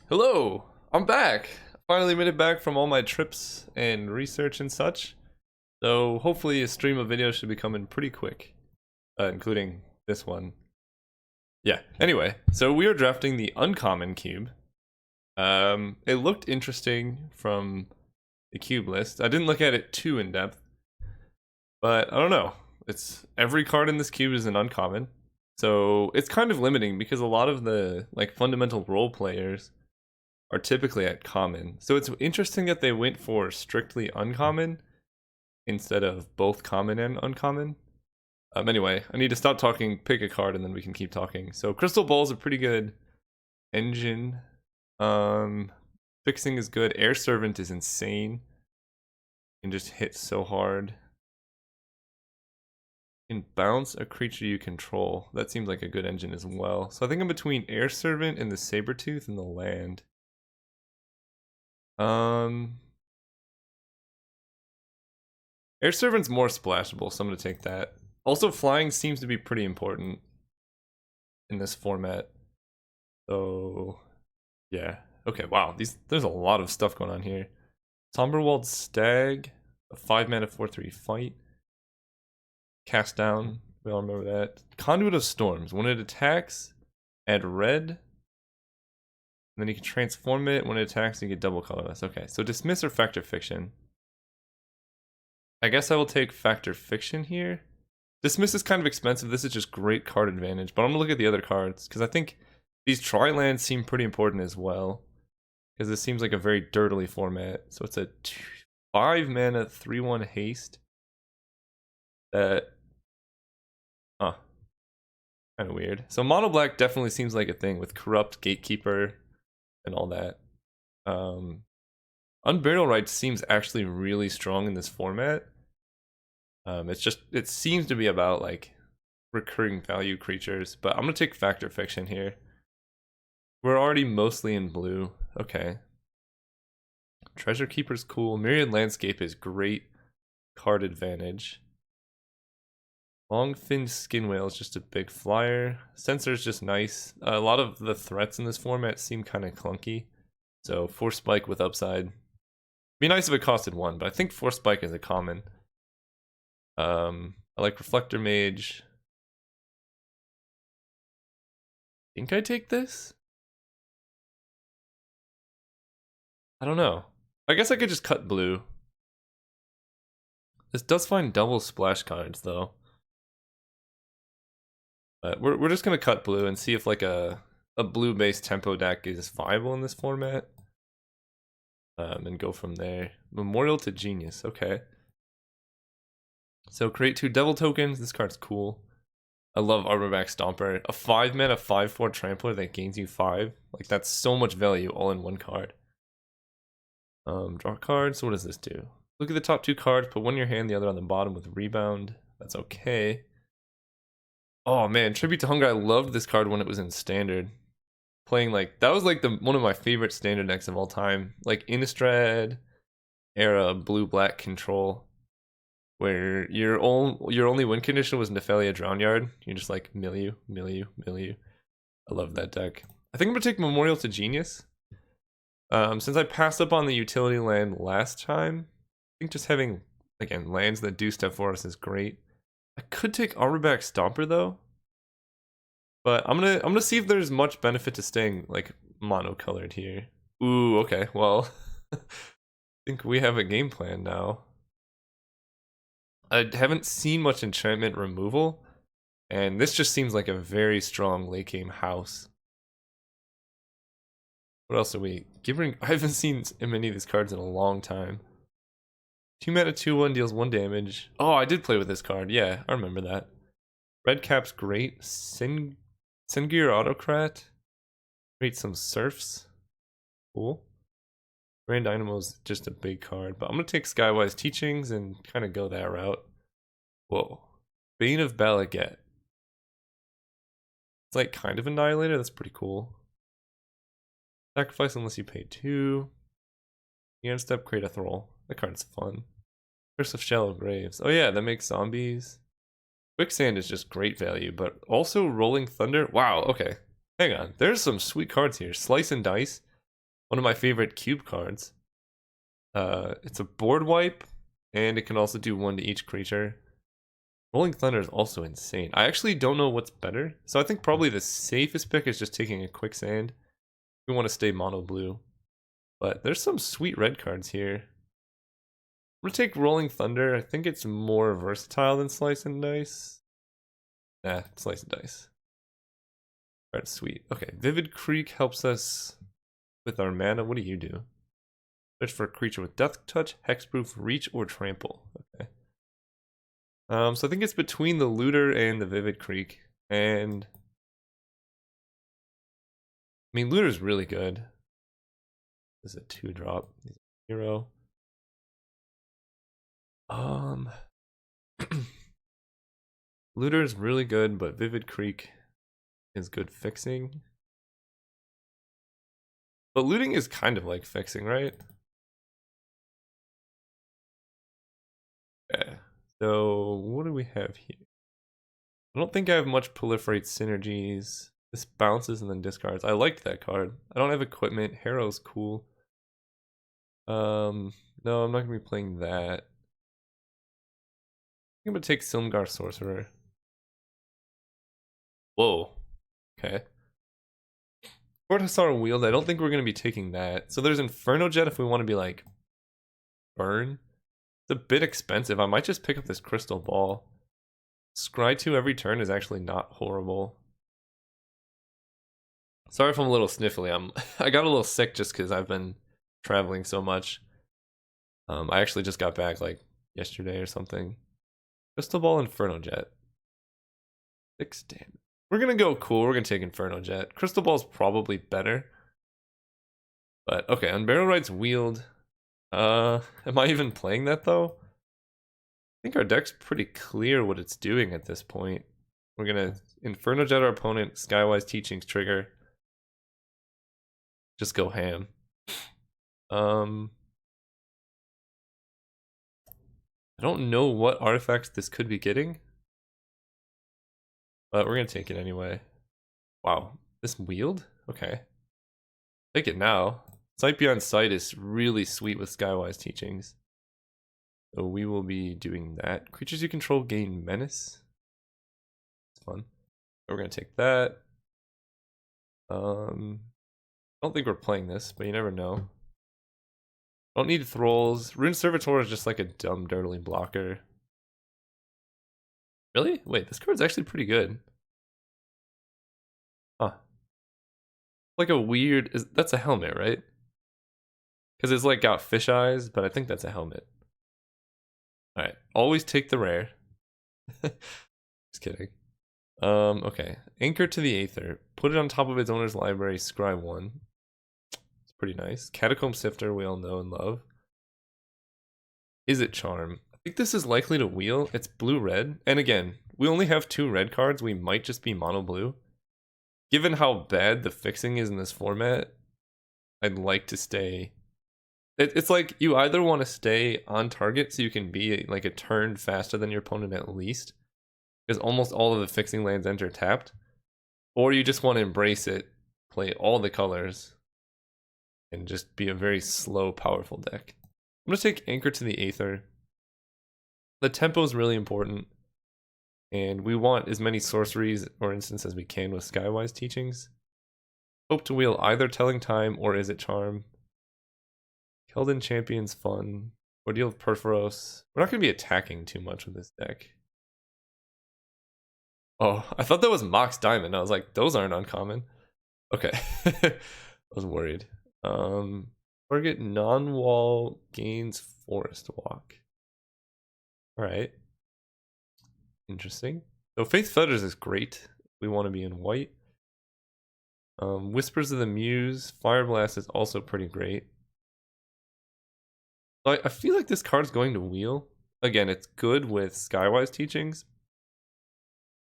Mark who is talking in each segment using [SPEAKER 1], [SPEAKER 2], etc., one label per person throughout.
[SPEAKER 1] Hello, I'm back. Finally made it back from all my trips and research and such. So hopefully a stream of videos should be coming pretty quick, including this one. Yeah, anyway, so we are drafting the uncommon cube. It looked interesting from the cube list. I didn't look at it too in depth, but I don't know. It's every card in this cube is an uncommon. So it's kind of limiting because a lot of the fundamental role players are typically at common. So it's interesting that they went for strictly uncommon instead of both common and uncommon. Anyway, I need to stop talking, pick a card, and then we can keep talking. So Crystal Ball's a pretty good engine. Fixing is good. Air Servant is insane. Can just hit so hard. Can bounce a creature you control. That seems like a good engine as well. So I think I'm between Air Servant and the Sabertooth and the land. Air Servant's more splashable, so I'm gonna take that. Also, flying seems to be pretty important in this format. So, yeah. Okay, wow. There's a lot of stuff going on here. Somberwald Stag, a 5-mana 4/3 fight. Cast down. We all remember that. Conduit of Storms. When it attacks, add red. And then you can transform it. When it attacks, you get double colorless. Okay, so dismiss or factor fiction. I guess I will take factor fiction here. Dismiss is kind of expensive. This is just great card advantage. But I'm gonna look at the other cards because I think these tri-lands seem pretty important as well. Because this seems like a very dirtily format. So it's a 5-mana 3/1 haste. That kind of weird. So mono black definitely seems like a thing with corrupt gatekeeper and all that. Unburial Rites seems actually really strong in this format. It seems to be about like recurring value creatures, but I'm gonna take factor fiction here. We're already mostly in blue. Okay. Treasure Keeper's cool. Myriad Landscape is great card advantage. Long-finned Skin Whale is just a big flyer. Sensor is just nice. A lot of the threats in this format seem kind of clunky. So Force Spike with upside. Be nice if it costed 1, but I think Force Spike is a common. I like Reflector Mage. Think I take this? I don't know. I guess I could just cut blue. This does find double splash cards though. But we're just gonna cut blue and see if like a blue-based tempo deck is viable in this format. And go from there. Memorial to Genius, okay. So create 2 devil tokens. This card's cool. I love Arborback Stomper. A 5-mana 5/4 trampler that gains you 5. Like that's so much value all in one card. Draw a card. So what does this do? Look at the top 2 cards, put one in your hand, the other on the bottom with rebound. That's okay. Oh man, Tribute to Hunger. I loved this card when it was in standard. Playing like that was like one of my favorite standard decks of all time. Like Innistrad era blue-black control. Where your only win condition was Nephalia Drownyard. You're just like milieu. I love that deck. I think I'm gonna take Memorial to Genius. Since I passed up on the utility land last time, I think just having again lands that do stuff for us is great. I could take Arborback Stomper though, but I'm gonna see if there's much benefit to staying like monocolored here. Ooh, okay. Well, I think we have a game plan now. I haven't seen much enchantment removal, and this just seems like a very strong late game house. What else are we giving? I haven't seen many of these cards in a long time. 2-mana 2/1 deals 1 damage. Oh, I did play with this card. Yeah, I remember that. Red Cap's great. Sengir Autocrat. Create some Surfs. Cool. Grand Dynamo's just a big card, but I'm gonna take Skywise Teachings and kind of go that route. Whoa. Bane of Balaget. It's like kind of Annihilator, that's pretty cool. Sacrifice unless you pay 2. You end step, create a Thrall. That card's fun. Curse of Shallow Graves. Oh yeah, that makes zombies. Quicksand is just great value, but also Rolling Thunder. Wow, okay. Hang on. There's some sweet cards here. Slice and Dice. One of my favorite cube cards. It's a board wipe, and it can also do 1 to each creature. Rolling Thunder is also insane. I actually don't know what's better, so I think probably the safest pick is just taking a Quicksand. We want to stay mono blue. But there's some sweet red cards here. I'm gonna take Rolling Thunder. I think it's more versatile than Slice and Dice. Nah, Slice and Dice. Alright, sweet. Okay, Vivid Creek helps us with our mana. What do you do? Search for a creature with Death Touch, Hexproof, Reach, or Trample. Okay. So I think it's between the Looter and the Vivid Creek. And I mean, Looter's really good. This is a 2-drop. 0. Looter is really good, but Vivid Creek is good fixing. But looting is kind of like fixing, right? Yeah. So what do we have here? I don't think I have much proliferate synergies. This bounces and then discards. I liked that card. I don't have equipment. Harrow's cool. No, I'm not gonna be playing that. I'm gonna take Silmgar Sorcerer. Whoa. Okay. Fort Hussar Wield, I don't think we're gonna be taking that. So there's Inferno Jet if we want to be like burn. It's a bit expensive. I might just pick up this Crystal Ball. Scry 2 every turn is actually not horrible. Sorry if I'm a little sniffly. I got a little sick just because I've been traveling so much. I actually just got back like yesterday or something. Crystal Ball, Inferno Jet. 6 damage. We're gonna go cool. We're gonna take Inferno Jet. Crystal Ball's probably better. But okay, Unbarrel Right's Wield. Am I even playing that though? I think our deck's pretty clear what it's doing at this point. We're gonna Inferno Jet our opponent, Skywise Teachings trigger. Just go ham. I don't know what artifacts this could be getting, but we're gonna take it anyway. Wow, this Wield? Okay. Take it now. Sight Beyond Sight is really sweet with Skywise Teachings. So we will be doing that. Creatures you control gain Menace. It's fun. We're gonna take that. I don't think we're playing this, but you never know. Don't need Thralls. Rune Servitor is just like a dumb, dirtly blocker. Really? Wait, this card's actually pretty good. Huh. Like a weird... that's a helmet, right? Because it's like got fish eyes, but I think that's a helmet. Alright, always take the rare. Just kidding. Okay. Anchor to the Aether. Put it on top of its owner's library, scry 1. It's pretty nice. Catacomb Sifter, we all know and love. Is it Charm? I think this is likely to wheel. It's blue-red. And again, we only have 2 red cards. We might just be mono-blue. Given how bad the fixing is in this format, I'd like to stay... It's like you either want to stay on target so you can be like a turn faster than your opponent at least, because almost all of the fixing lands enter tapped, or you just want to embrace it, play all the colors, and just be a very slow, powerful deck. I'm going to take Anchor to the Aether. The tempo is really important, and we want as many sorceries or instants as we can with Skywise Teachings. Hope to wheel either Telling Time or Is It Charm. Keldon Champion's fun. Ordeal of Perforos. We're not going to be attacking too much with this deck. Oh, I thought that was Mox Diamond. I was like, those aren't uncommon. Okay. I was worried. Target non-wall gains Forest Walk. Alright. Interesting. So Faith Feathers is great. We want to be in white. Whispers of the Muse. Fire Blast is also pretty great. I feel like this card's going to wheel. Again, it's good with Skywise Teachings.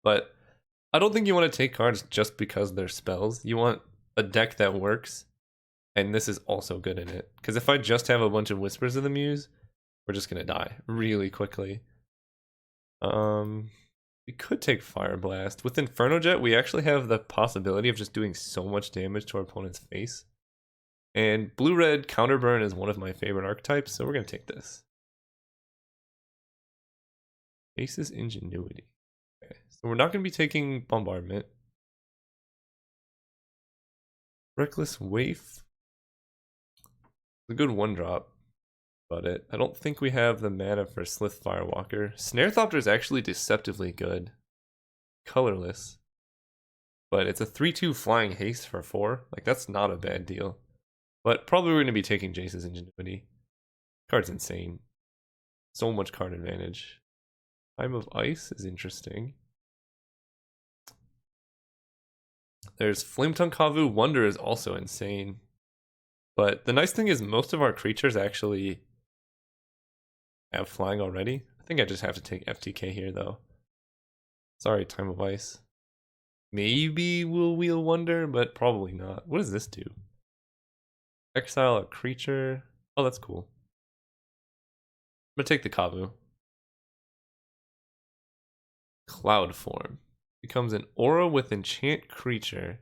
[SPEAKER 1] But I don't think you want to take cards just because they're spells. You want a deck that works. And this is also good in it. Because if I just have a bunch of Whispers of the Muse, we're just going to die really quickly. We could take Fire Blast. With Inferno Jet, we actually have the possibility of just doing so much damage to our opponent's face. And blue-red counterburn is one of my favorite archetypes, so we're going to take this. Ace's Ingenuity. Okay, so we're not going to be taking Bombardment. Reckless Waif. It's a good one-drop. About it. I don't think we have the mana for Slith Firewalker. Snarethopter is actually deceptively good. Colorless. But it's a 3/2 flying haste for 4. Like, that's not a bad deal. But probably we're going to be taking Jace's Ingenuity. Card's insane. So much card advantage. Time of Ice is interesting. There's Flametongue Kavu. Wonder is also insane. But the nice thing is most of our creatures actually have flying already. I think I just have to take FTK here though. Sorry, Time of Ice. Maybe we'll wheel Wonder, but probably not. What does this do? Exile a creature. Oh, that's cool. I'm gonna take the Kavu. Cloud Form. Becomes an aura with enchant creature.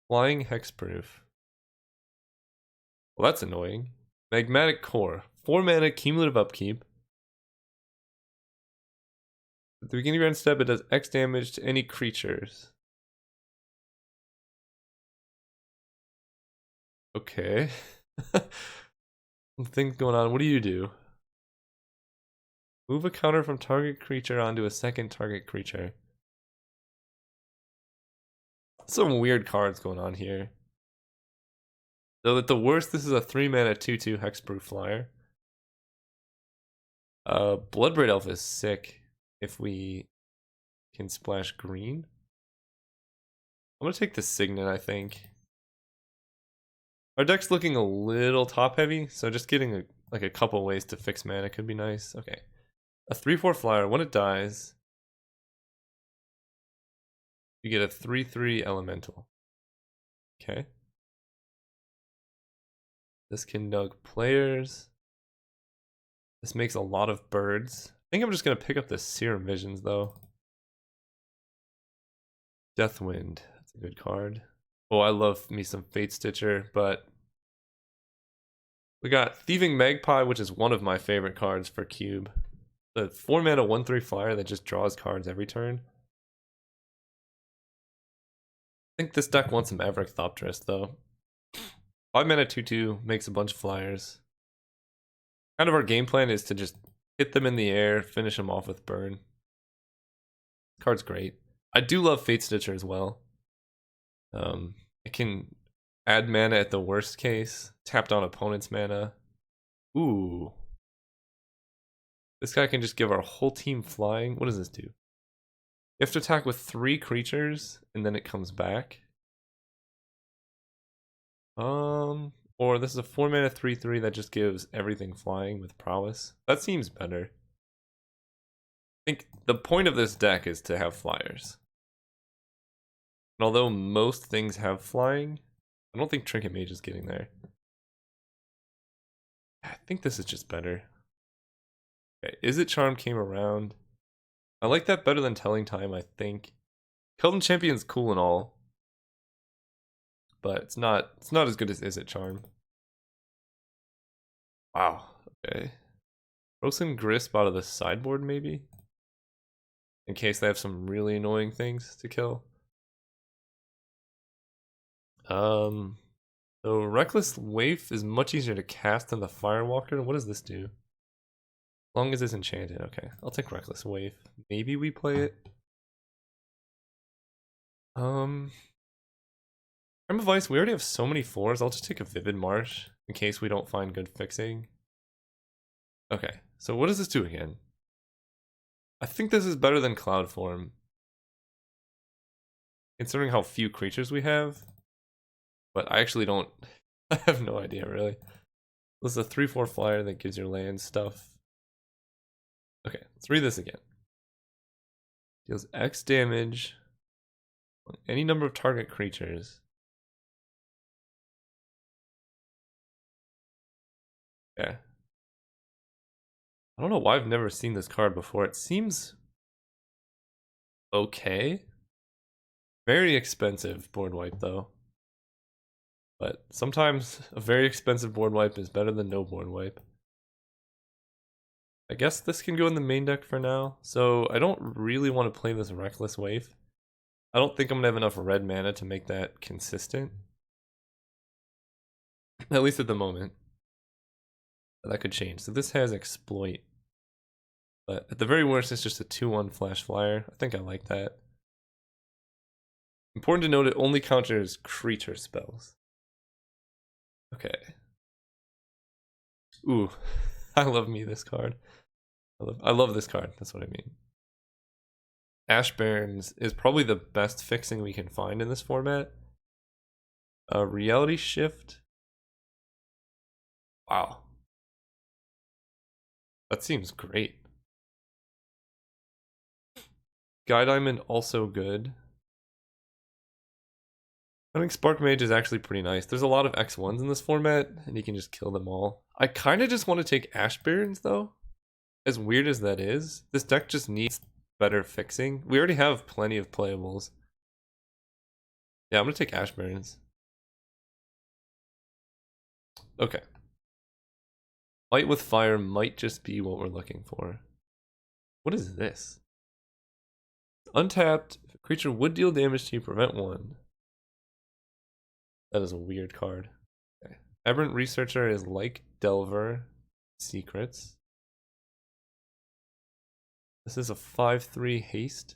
[SPEAKER 1] Flying hexproof. Well, that's annoying. Magmatic Core. 4 mana, cumulative upkeep. At the beginning of your end step, it does X damage to any creatures. Okay. Some things going on. What do you do? Move a counter from target creature onto a second target creature. Some weird cards going on here. Though at the worst, this is a 3 mana 2/2 hexproof flyer. Bloodbraid Elf is sick if we can splash green. I'm gonna take the Signet, I think. Our deck's looking a little top heavy, so just getting a couple ways to fix mana could be nice. Okay. A 3/4 flyer, when it dies, you get a 3/3 elemental. Okay. This can nug players. This makes a lot of birds. I think I'm just gonna pick up the Serum Visions though. Deathwind, that's a good card. Oh, I love me some Fate Stitcher, but we got Thieving Magpie, which is one of my favorite cards for Cube. The 4 mana 1/3 flyer that just draws cards every turn. I think this deck wants some Maverick Thopterus though. 5 mana 2/2 makes a bunch of flyers. Kind of our game plan is to just hit them in the air, finish them off with burn. Card's great. I do love Fate Stitcher as well. It can add mana at the worst case, tapped on opponent's mana. Ooh. This guy can just give our whole team flying. What does this do? You have to attack with 3 creatures, and then it comes back. Or this is a 4 mana 3/3 that just gives everything flying with prowess. That seems better. I think the point of this deck is to have flyers. And although most things have flying, I don't think Trinket Mage is getting there. I think this is just better. Okay, Is It Charm came around. I like that better than Telling Time, I think. Kelton Champion's cool and all, but it's not as good as Is It Charm. Wow, okay. Rosen Grisp out of the sideboard, maybe? In case they have some really annoying things to kill. The Reckless Waif is much easier to cast than the Firewalker. What does this do? As long as it's enchanted, okay. I'll take Reckless Waif. Maybe we play it. Time of Ice, we already have so many 4s. I'll just take a Vivid Marsh in case we don't find good fixing. Okay, so what does this do again? I think this is better than Cloud Form, considering how few creatures we have. But I actually don't. I have no idea really. This is a 3/4 flyer that gives your land stuff. Okay, let's read this again. Deals X damage on any number of target creatures. Yeah. I don't know why I've never seen this card before. It seems okay. Very expensive board wipe though. But sometimes a very expensive board wipe is better than no board wipe. I guess this can go in the main deck for now. So I don't really want to play this Reckless Wave. I don't think I'm going to have enough red mana to make that consistent. At least at the moment. But that could change. So this has Exploit. But at the very worst, it's just a 2/1 Flash Flyer. I think I like that. Important to note, it only counters creature spells. Okay. Ooh, I love me this card. I love this card, that's what I mean. Ash Barrens is probably the best fixing we can find in this format. Reality Shift. Wow. That seems great. Sky Diamond also good. I think Spark Mage is actually pretty nice. There's a lot of X1s in this format, and you can just kill them all. I kind of just want to take Ash Barrens, though. As weird as that is, this deck just needs better fixing. We already have plenty of playables. Yeah, I'm going to take Ash Barrens. Okay. Fight with Fire might just be what we're looking for. What is this? Untapped, if a creature would deal damage to you, prevent 1. That is a weird card. Okay. Aberrant Researcher is like Delver. Secrets. This is a 5/3 haste.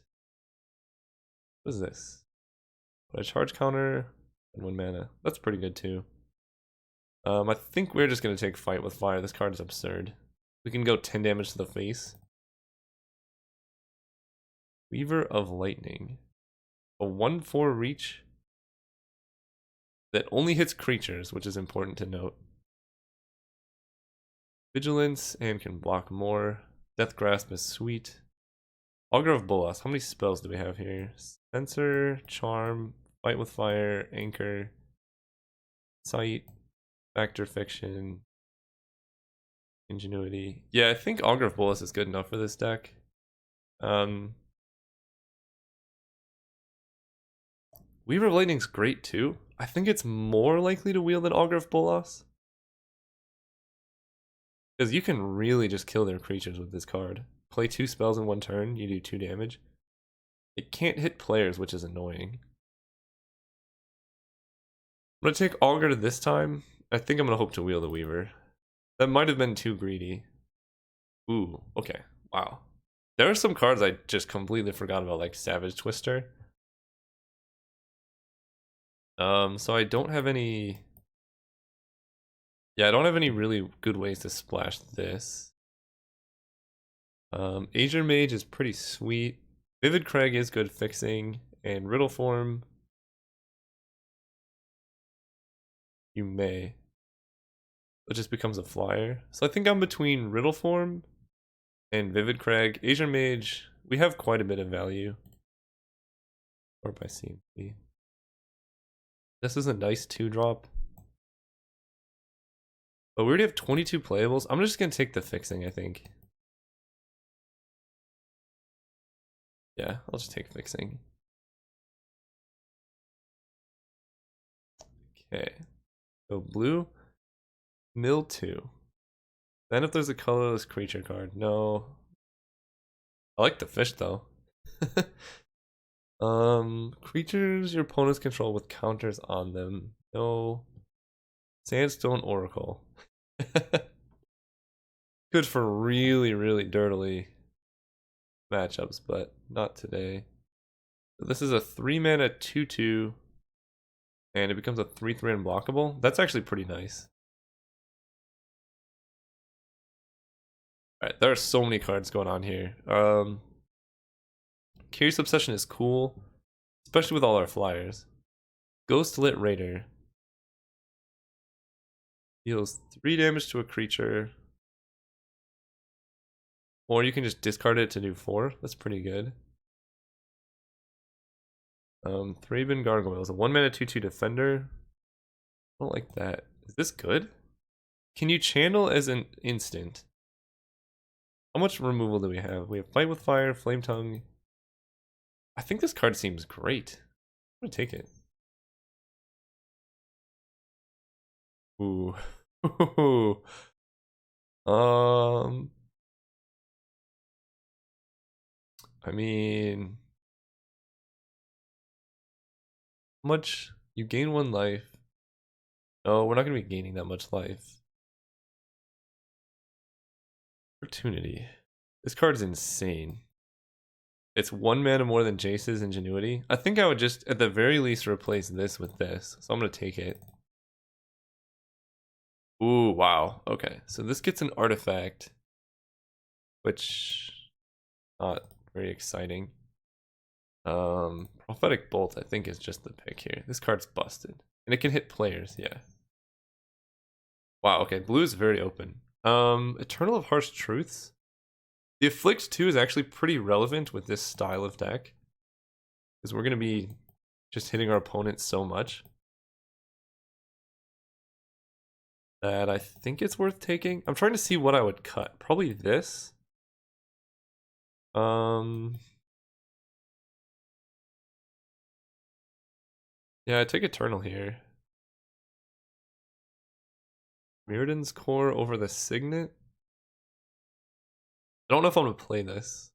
[SPEAKER 1] What is this? Put a charge counter and 1 mana. That's pretty good too. I think we're just gonna take Fight with Fire. This card is absurd. We can go 10 damage to the face. Weaver of Lightning. A 1/4 reach that only hits creatures, which is important to note. Vigilance and can block more. Death Grasp is sweet. Augur of Bolas. How many spells do we have here? Censor, Charm, Fight with Fire, Anchor, Sight, Factor Fiction, Ingenuity. Yeah, I think Augur of Bolas is good enough for this deck. Weaver of Lightning's great too. I think it's more likely to wheel than Augur of Bolas. Because you can really just kill their creatures with this card. Play 2 spells in 1 turn, you do 2 damage. It can't hit players, which is annoying. I'm going to take Augur this time. I think I'm going to hope to wheel the Weaver. That might have been too greedy. Ooh, okay. Wow. There are some cards I just completely forgot about, like Savage Twister. So I don't have any... Yeah, I don't have any really good ways to splash this. Azure Mage is pretty sweet. Vivid Crag is good fixing. And Riddle Form... You may. It just becomes a flyer. So I think I'm between Riddle Form and Vivid Crag. Azure Mage, we have quite a bit of value. Or by CMC. This is a nice 2-drop. But we already have 22 playables. I'm just going to take the fixing, I think. Yeah, I'll just take fixing. Okay. So blue. Mill 2. Then if there's a colorless creature card. No. I like the fish though. Creatures your opponents control with counters on them. No. Sandstone Oracle. Good for really, really dirtily matchups, but not today. So this is a 3-mana 2/2, and it becomes a 3/3 unblockable. That's actually pretty nice. Alright, there are so many cards going on here. Curious Obsession is cool, especially with all our flyers. Ghostlit Raider. Deals 3 damage to a creature. Or you can just discard it to do 4. That's pretty good. Thraben Gargoyles. A 1-mana 2/2 defender. I don't like that. Is this good? Can you channel as an instant? How much removal do we have? We have Fight with Fire, Flame Tongue. I think this card seems great. I'm gonna take it. Ooh. Um, I mean, much you gain 1 life. No, we're not gonna be gaining that much life. Opportunity. This card is insane. It's 1 mana more than Jace's Ingenuity. I think I would just, at the very least, replace this with this. So I'm gonna take it. Ooh, wow. Okay, so this gets an artifact, which not very exciting. Prophetic Bolt, I think, is just the pick here. This card's busted. And it can hit players, yeah. Wow, okay, blue is very open. Eternal of Harsh Truths. The Afflict 2 is actually pretty relevant with this style of deck. Because we're gonna be just hitting our opponent so much that I think it's worth taking. I'm trying to see what I would cut. Probably this. Yeah, I take Eternal here. Mirrodin's Core over the Signet. I don't know if I'm gonna play this.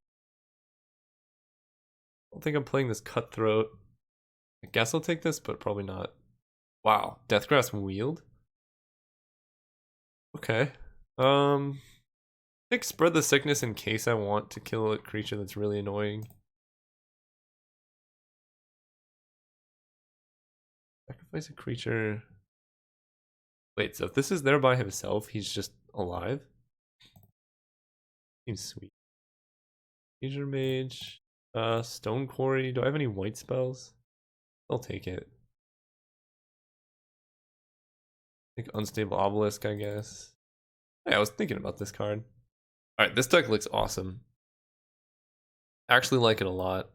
[SPEAKER 1] I don't think I'm playing this Cutthroat. I guess I'll take this, but probably not. Wow, Deathgrasp Wield? Okay. I think Spread the Sickness in case I want to kill a creature that's really annoying. Sacrifice a creature. Wait, so if this is there by himself, he's just alive? Seems sweet. Major Mage. Stone Quarry. Do I have any white spells? I'll take it. I think Unstable Obelisk, I guess. Yeah, I was thinking about this card. Alright, this deck looks awesome. Actually like it a lot.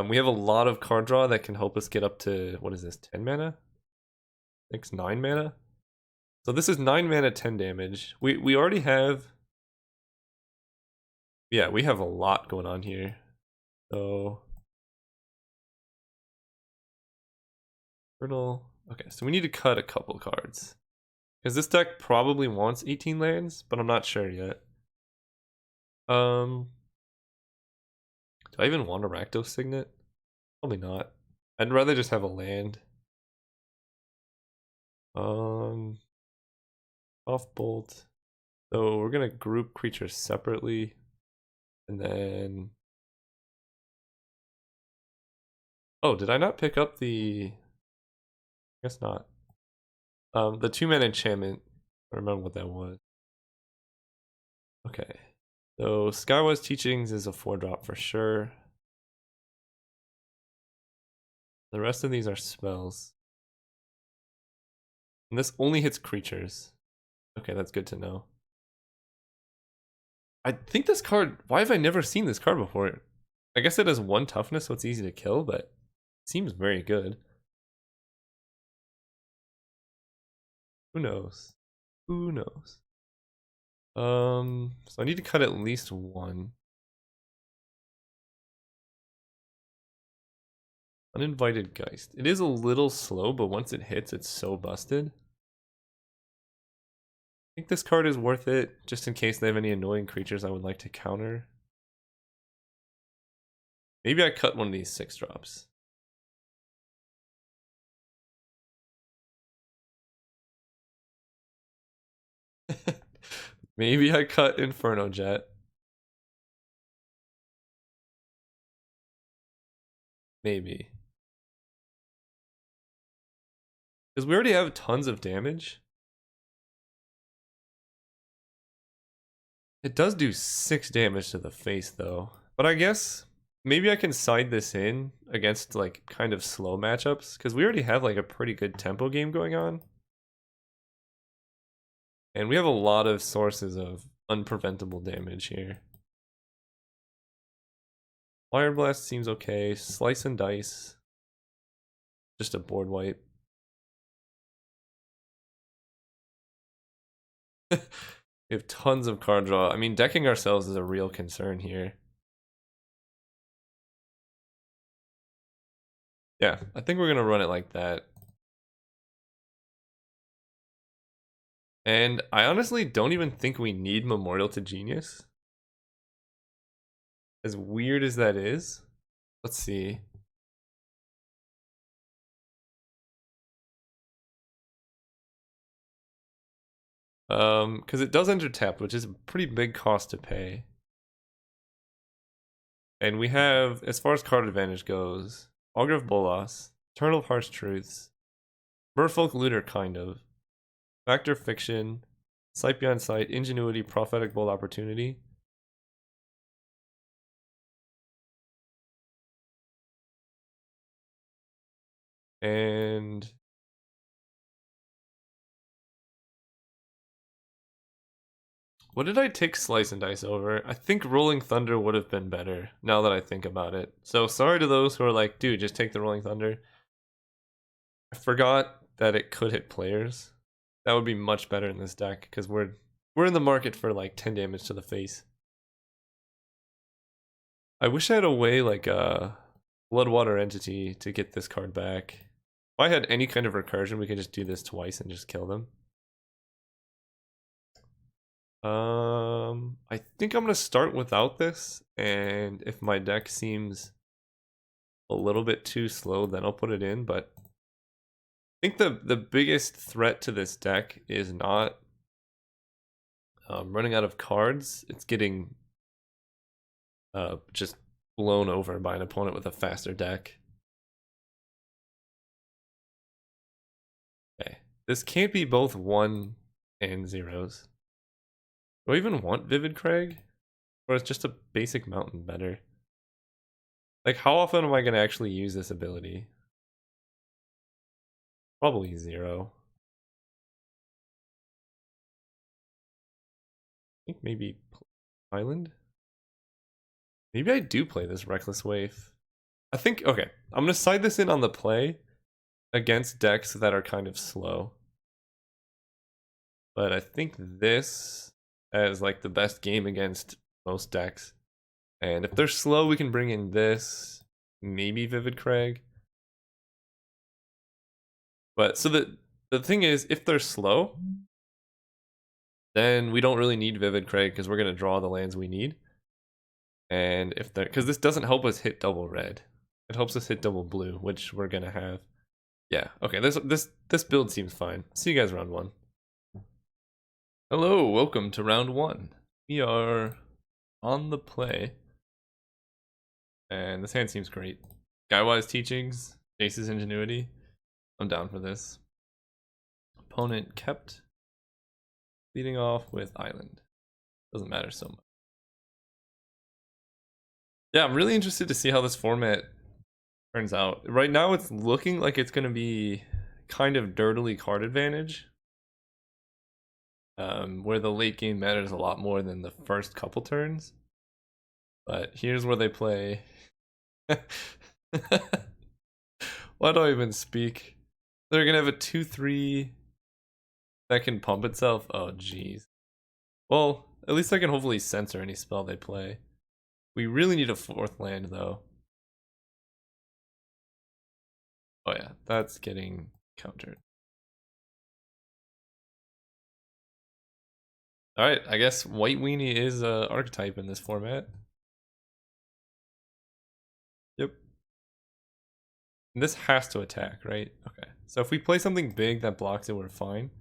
[SPEAKER 1] We have a lot of card draw that can help us get up to, what is this, 10 mana? I think it's 9 mana. So this is 9 mana, 10 damage. We already have... Yeah, we have a lot going on here. So... Turtle... Okay, so we need to cut a couple cards. Because this deck probably wants 18 lands, but I'm not sure yet. Do I even want a Rakdos Signet? Probably not. I'd rather just have a land. Off Bolt. So we're gonna group creatures separately, and then. Oh, did I not pick up the? I guess not. The 2-mana enchantment. I remember what that was. Okay. So Skywise Teachings is a 4-drop for sure. The rest of these are spells. And this only hits creatures. Okay, that's good to know. I think this card, why have I never seen this card before? I guess it has 1 toughness, so it's easy to kill, but it seems very good. Who knows? Who knows? So I need to cut at least 1. Uninvited Geist. It is a little slow, but once it hits, it's so busted. I think this card is worth it, just in case they have any annoying creatures I would like to counter. Maybe I cut one of these 6-drops. Maybe I cut Inferno Jet. Maybe. Because we already have tons of damage. It does do 6 damage to the face, though. But I guess maybe I can side this in against, like, kind of slow matchups. Because we already have, like, a pretty good tempo game going on. And we have a lot of sources of unpreventable damage here. Fire Blast seems okay. Slice and Dice. Just a board wipe. We have tons of card draw. I mean, decking ourselves is a real concern here. Yeah, I think we're going to run it like that. And I honestly don't even think we need Memorial to Genius. As weird as that is. Let's see. Because it does enter tap, which is a pretty big cost to pay. And we have, as far as card advantage goes, Augur of Bolas, Eternal Harsh Truths, Merfolk Looter, kind of, Factor Fiction, Sight Beyond Sight, Ingenuity, Prophetic Bold Opportunity. And what did I take Slice and Dice over? I think Rolling Thunder would have been better, now that I think about it. So sorry to those who are like, dude, just take the Rolling Thunder. I forgot that it could hit players. That would be much better in this deck, because we're in the market for like 10 damage to the face. I wish I had a way like a Bloodwater Entity to get this card back. If I had any kind of recursion, we could just do this twice and just kill them. I think I'm gonna start without this, and if my deck seems a little bit too slow, then I'll put it in. But I think the biggest threat to this deck is not running out of cards. It's getting just blown over by an opponent with a faster deck. Okay, this can't be both 1 and 0s. Do I even want Vivid Crag? Or is just a basic mountain better? Like, how often am I going to actually use this ability? Probably 0. I think maybe Island? Maybe I do play this Reckless Wave. I think, okay, I'm going to side this in on the play against decks that are kind of slow. But I think this as like the best game against most decks. And if they're slow, we can bring in this, maybe Vivid Crag. But so the thing is, if they're slow, then we don't really need Vivid Crag because we're gonna draw the lands we need. And if they're, because this doesn't help us hit double red, it helps us hit double blue, which we're gonna have. Yeah, okay. This build seems fine. See you guys round 1. Hello, welcome to round 1. We are on the play, and this hand seems great. Guywise Teachings, Jace's Ingenuity. I'm down for this. Opponent kept, leading off with Island. Doesn't matter so much. Yeah, I'm really interested to see how this format turns out. Right now, it's looking like it's going to be kind of dirtily card advantage. Where the late game matters a lot more than the first couple turns. But here's where they play. Why do I even speak? They're gonna have a 2/3 that can pump itself. Oh jeez. Well, at least I can hopefully censor any spell they play. We really need a 4th land though. Oh yeah, that's getting countered. Alright, I guess White Weenie is a archetype in this format. Yep. And this has to attack, right? Okay. So if we play something big that blocks it, we're fine.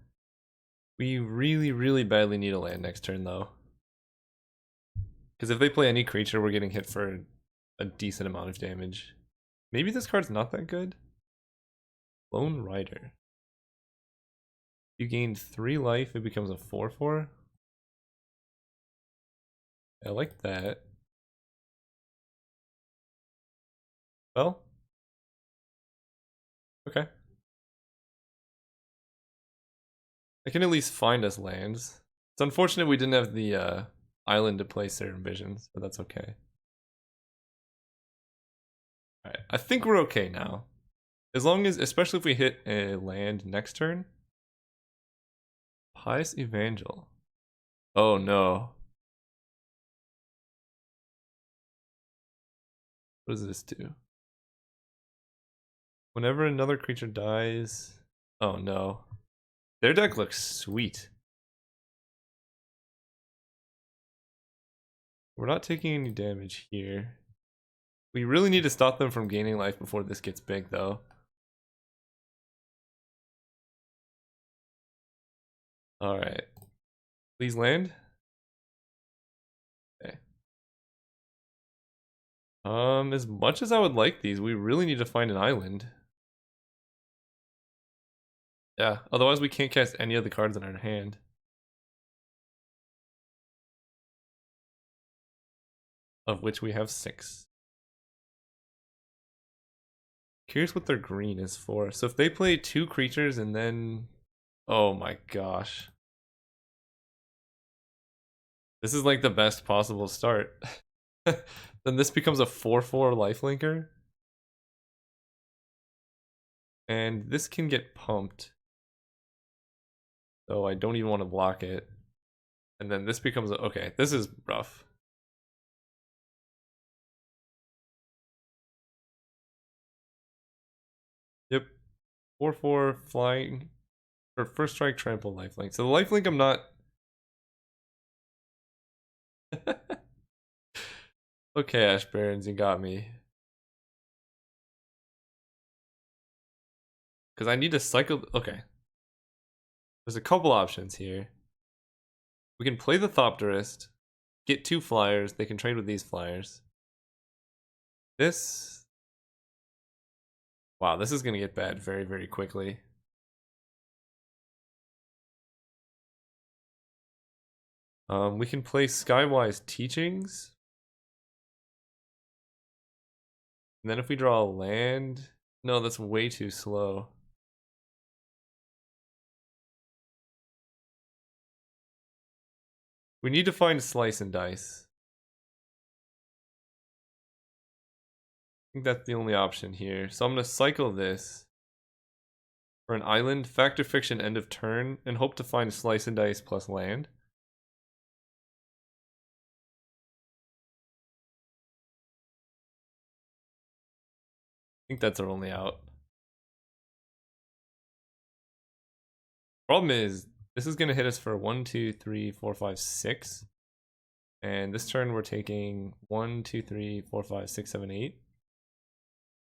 [SPEAKER 1] We really, really badly need a land next turn, though. Because if they play any creature, we're getting hit for a decent amount of damage. Maybe this card's not that good? Lone Rider. You gained 3 life, it becomes a 4/4. I like that. Well. Okay. I can at least find us lands. It's unfortunate we didn't have the island to play Serum Visions, but that's okay. Alright, I think we're okay now. As long as, especially if we hit a land next turn. Pious Evangel. Oh no. What does this do? Whenever another creature dies... Oh no. Their deck looks sweet. We're not taking any damage here. We really need to stop them from gaining life before this gets big, though. Alright. Please land. Okay. As much as I would like these, we really need to find an island. Yeah, otherwise we can't cast any of the cards in our hand. Of which we have 6. Curious what their green is for. So if they play 2 creatures and then... Oh my gosh. This is like the best possible start. Then this becomes a 4/4 lifelinker. And this can get pumped. So I don't even want to block it. And then this becomes a... Okay, this is rough. Yep. 4/4 flying. For first strike, trample, lifelink. So the lifelink I'm not... Okay, Ash Barons, you got me. Because I need to cycle... Okay. There's a couple options here. We can play the Thopterist, get 2 flyers, they can trade with these flyers. This... Wow, this is going to get bad very, very quickly. We can play Skywise Teachings. And then if we draw a land... No, that's way too slow. We need to find Slice and Dice. I think that's the only option here. So I'm going to cycle this for an island, Fact or Fiction, end of turn, and hope to find Slice and Dice plus land. I think that's our only out. Problem is, this is going to hit us for 1, 2, 3, 4, 5, 6. And this turn we're taking 1, 2, 3, 4, 5, 6, 7, 8.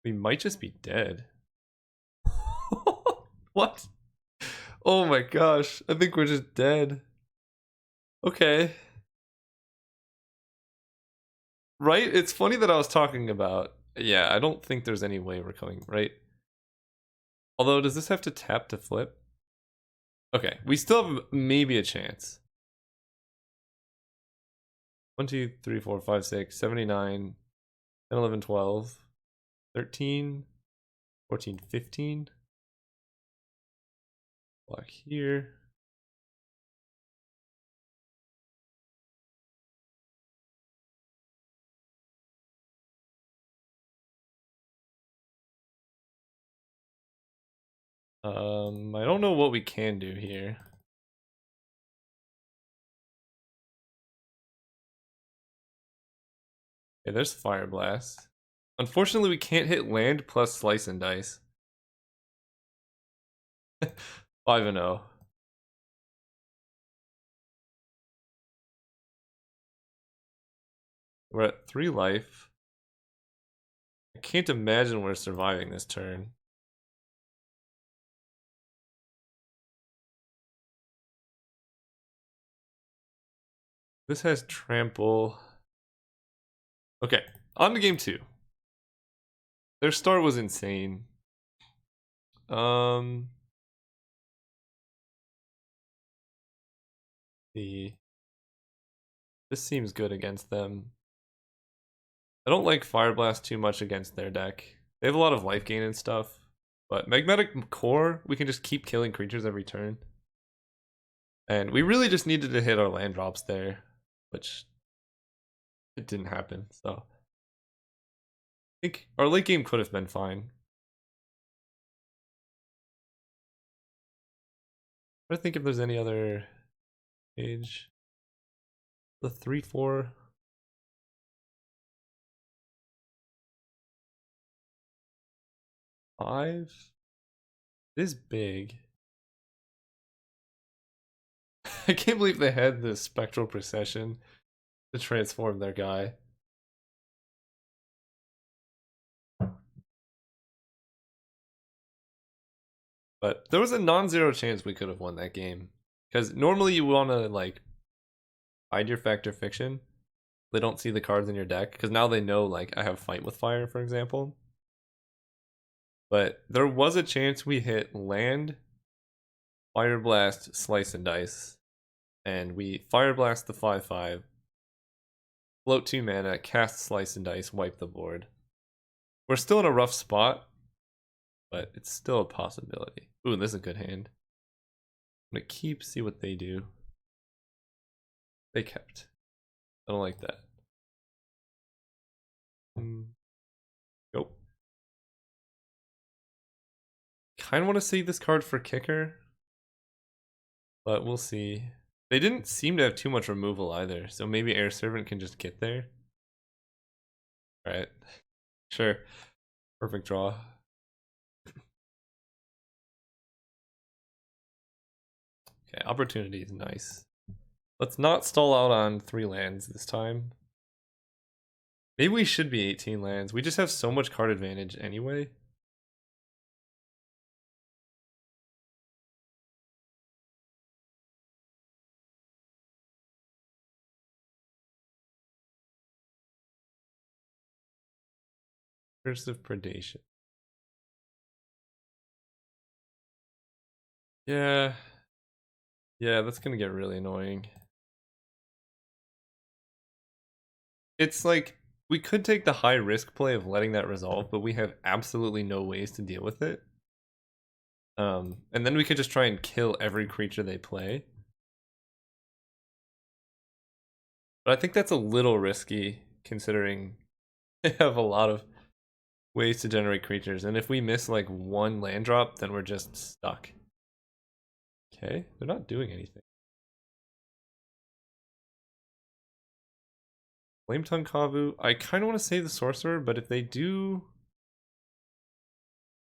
[SPEAKER 1] We might just be dead. What? Oh my gosh, I think we're just dead. Okay. Right? It's funny that I was talking about... Yeah, I don't think there's any way we're coming, right? Although, does this have to tap to flip? Okay, we still have maybe a chance. 1, 2, 3, 4, 5, 6, 79, 10, 11, 12, 13, 14, 15. Block here. I don't know what we can do here. Okay, there's Fire Blast. Unfortunately, we can't hit land plus Slice and Dice. 5-0. We're at 3 life. I can't imagine we're surviving this turn. This has trample. Okay, on to game 2. Their start was insane. This seems good against them. I don't like Fire Blast too much against their deck. They have a lot of life gain and stuff. But Magnetic Core, we can just keep killing creatures every turn. And we really just needed to hit our land drops there, which it didn't happen, so. I think our late game could have been fine. I think if there's any other page. The 3/4. Five? It is big. I can't believe they had the Spectral Procession. to transform their guy. But there was a non-zero chance we could have won that game. Because normally you want to, like, hide your Fact or Fiction. They don't see the cards in your deck. Because now they know, like, I have Fight with Fire, for example. But there was a chance we hit land, Fire Blast, Slice and Dice. And we Fire Blast the 5/5. Float 2 mana, cast Slice and Dice, wipe the board. We're still in a rough spot, but it's still a possibility. Ooh, this is a good hand. I'm gonna keep, see what they do. They kept. I don't like that. Nope. Kind of want to save this card for kicker, but we'll see. They didn't seem to have too much removal either, so maybe Air Servant can just get there. Alright. Sure. Perfect draw. Okay, opportunity is nice. Let's not stall out on 3 lands this time. Maybe we should be 18 lands. We just have so much card advantage anyway. Curse of Predation. Yeah. Yeah, that's gonna get really annoying. It's like, we could take the high risk play of letting that resolve, but we have absolutely no ways to deal with it. And then we could just try and kill every creature they play. But I think that's a little risky, considering they have a lot of ways to generate creatures. And if we miss like one land drop, then we're just stuck. Okay, they're not doing anything. Flametongue Kavu. I kind of want to save the Sorcerer, but if they do,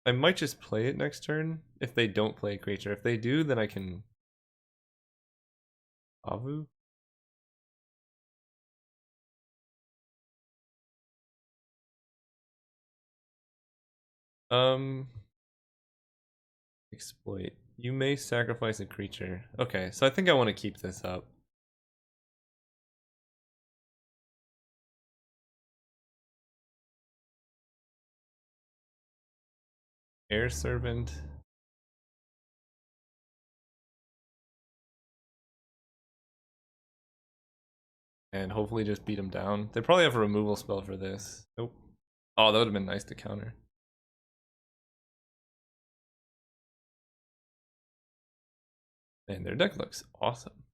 [SPEAKER 1] I might just play it next turn. If they don't play a creature, if they do, then I can Kavu. Exploit. You may sacrifice a creature. Okay, so I think I want to keep this up. Air Servant. And hopefully just beat them down. They probably have a removal spell for this. Nope. Oh, that would have been nice to counter. And their deck looks awesome.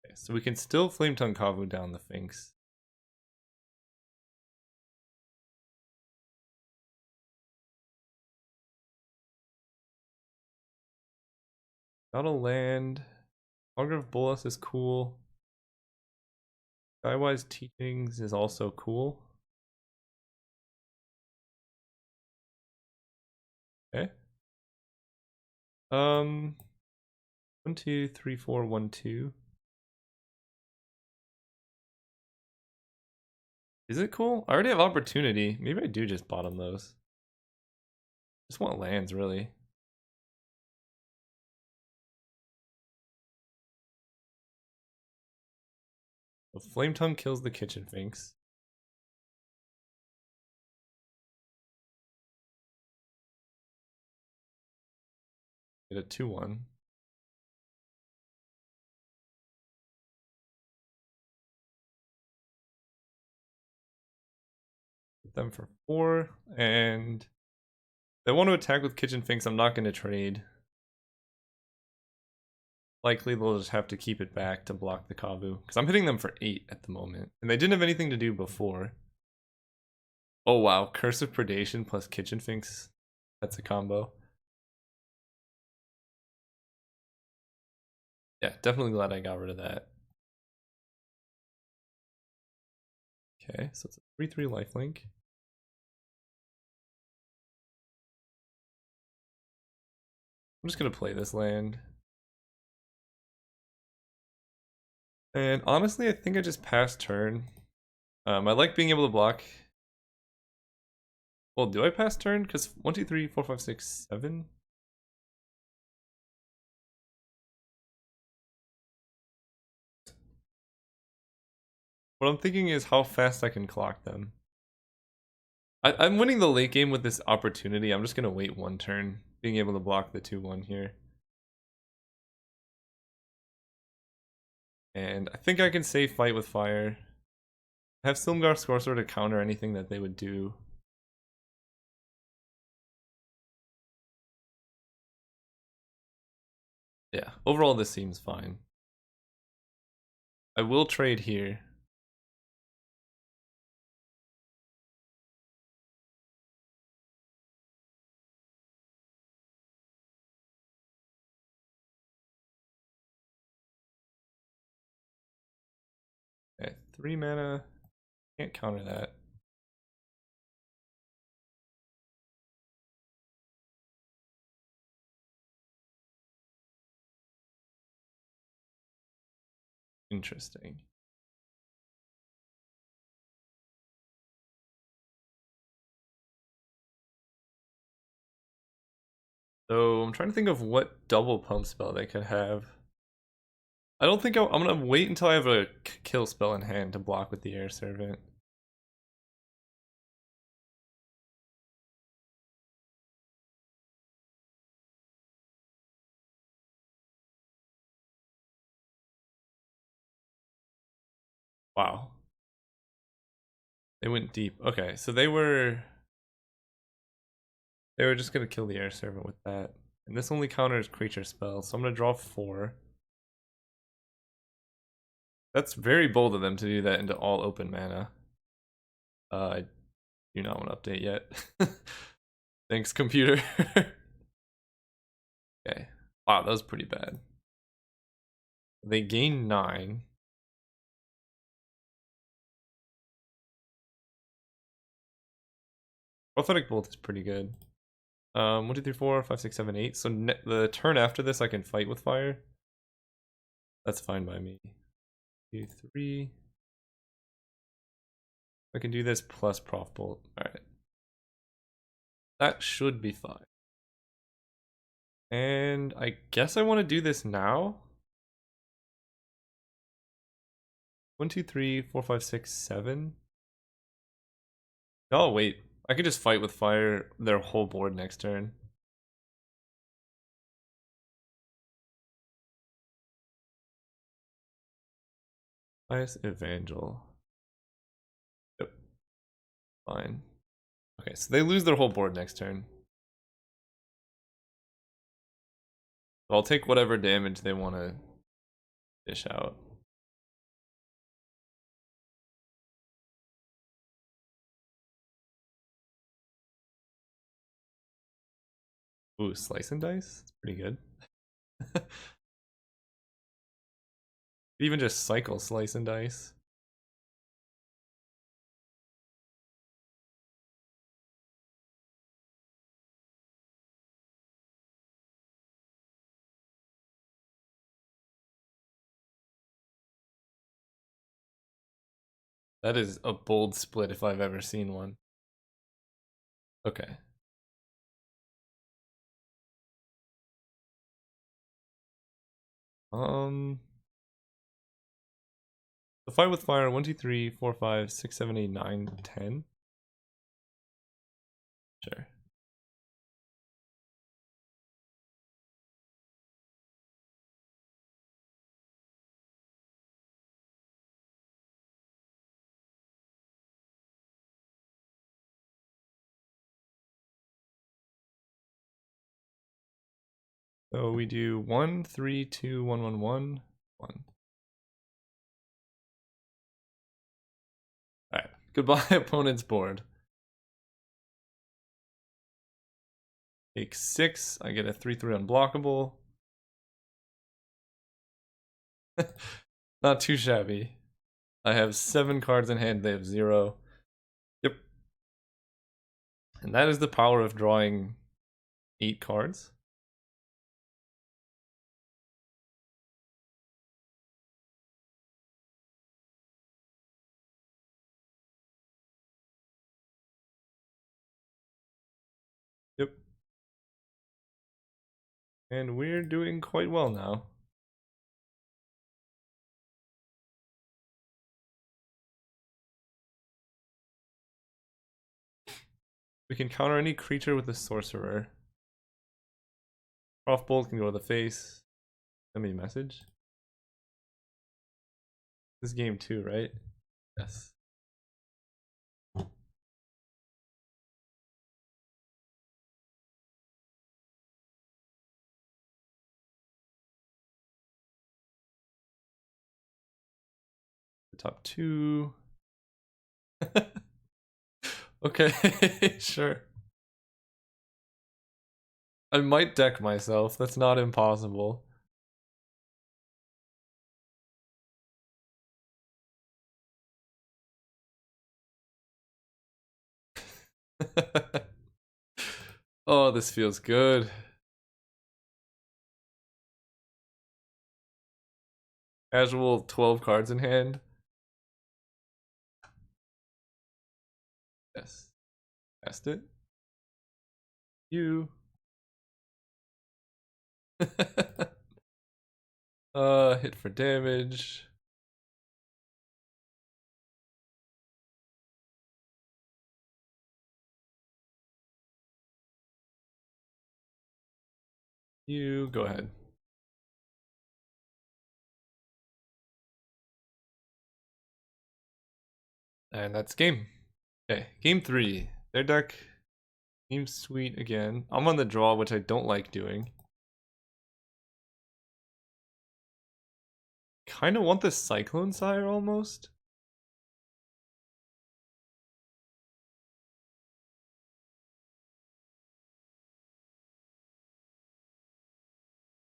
[SPEAKER 1] Okay, so we can still Flametongue Kavu down the Finks. Got a land. Augur of Bolas is cool. Skywise Teachings is also cool. Okay. 1, 2, 3, 4, 1, 2. Is it cool? I already have opportunity. Maybe I do just bottom those. Just want lands, really. So Flametongue kills the Kitchen Finks. Get a 2/1. Get them for 4, and they want to attack with Kitchen Finks. I'm not going to trade. Likely they'll just have to keep it back to block the Kavu, because I'm hitting them for 8 at the moment, and they didn't have anything to do before. Oh wow, Curse of Predation plus Kitchen Finks. That's a combo. Yeah, definitely glad I got rid of that. Okay, so it's a 3/3 lifelink. I'm just gonna play this land. And honestly, I think I just passed turn. I like being able to block. Well, do I pass turn? Because 1, 2, 3, 4, 5, 6, 7. What I'm thinking is how fast I can clock them. I'm winning the late game with this opportunity. I'm just gonna wait one turn, being able to block the 2-1 here. And I think I can save Fight with Fire. I have Silmgar Scorcher to counter anything that they would do. Yeah, overall this seems fine. I will trade here. Okay, 3 mana. Can't counter that. Interesting. So I'm trying to think of what double pump spell they could have. I don't think I'm gonna wait until I have a kill spell in hand to block with the Air Servant. Wow. They went deep. Okay, so they were just gonna kill the Air Servant with that. And this only counters creature spells, so I'm gonna draw 4. That's very bold of them to do that into all open mana. I do not want to update yet. Thanks, computer. Okay. Wow, that was pretty bad. They gain 9. Prophetic Bolt is pretty good. 1, 2, 3, 4, 5, 6, 7, 8. So the turn after this, I can fight with fire. That's fine by me. 2, 3. I can do this plus Prof Bolt. Alright. That should be fine. And I guess I want to do this now. 1, 2, 3, 4, 5, 6, 7. Oh, wait. I could just fight with fire their whole board next turn. Pious Evangel. Yep. Fine. Okay, so they lose their whole board next turn. I'll take whatever damage they want to dish out. Ooh, Slice and Dice? It's pretty good. Even just cycle Slice and Dice. That is a bold split if I've ever seen one. Okay. The fight with fire 1, 2, 3, 4, 5, 6, 7, 8, 9, 10. Sure. So we do 1, 3, 2, 1, 1, 1, 1. Alright. Goodbye, opponent's board. Take 6. I get a 3/3 unblockable. Not too shabby. I have 7 cards in hand, they have 0. Yep. And that is the power of drawing 8 cards. And we're doing quite well now. We can counter any creature with a sorcerer. Crossbolt can go to the face. Send me a message. This game too, right? Yes. The top two. Okay, sure. I might deck myself. That's not impossible. Oh, this feels good. Casual 12 cards in hand. Yes. Cast it. You. Hit for damage. You go ahead. And that's game. Okay, game 3. Their deck seems sweet again. I'm on the draw, which I don't like doing. Kind of want this Cyclone Sire almost.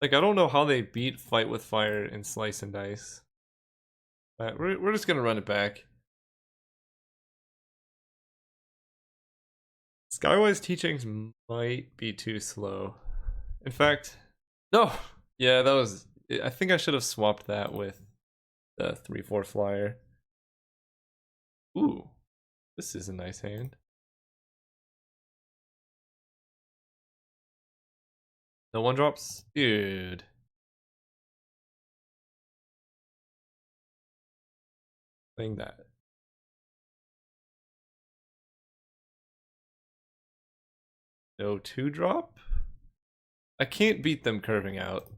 [SPEAKER 1] Like, I don't know how they beat Fight with Fire and Slice and Dice. We're just gonna run it back. Skywise Teachings might be too slow. In fact, no. Yeah, that was... I think I should have swapped that with the 3/4 flyer. Ooh, this is a nice hand. No one drops? Dude. Playing that. No 2-drop? I can't beat them curving out.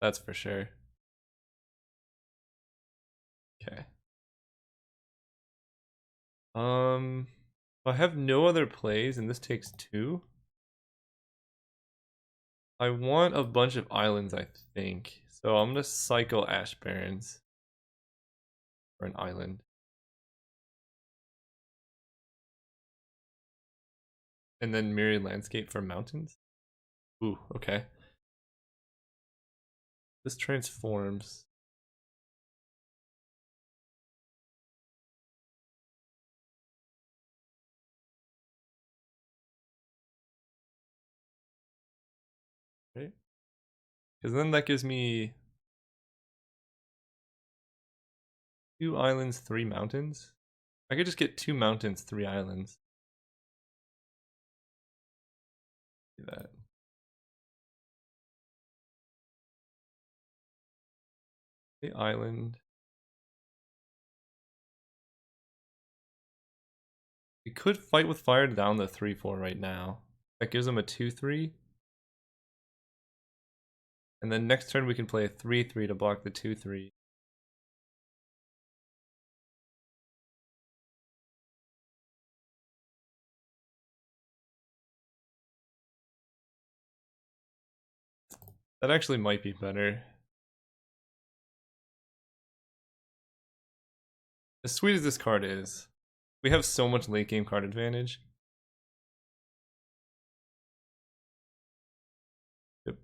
[SPEAKER 1] That's for sure. Okay. I have no other plays and this takes 2. I want a bunch of islands, I think. So I'm gonna cycle Ash Barrens for an island. And then Myriad Landscape for mountains. Ooh, okay. This transforms. Right? Because then that gives me 2 islands, 3 mountains. I could just get 2 mountains, 3 islands. Do that. The island. We could Fight with Fire down the 3/4 right now. That gives them a 2/3. And then next turn we can play a 3/3 to block the 2/3. That actually might be better. As sweet as this card is, we have so much late game card advantage. Yep.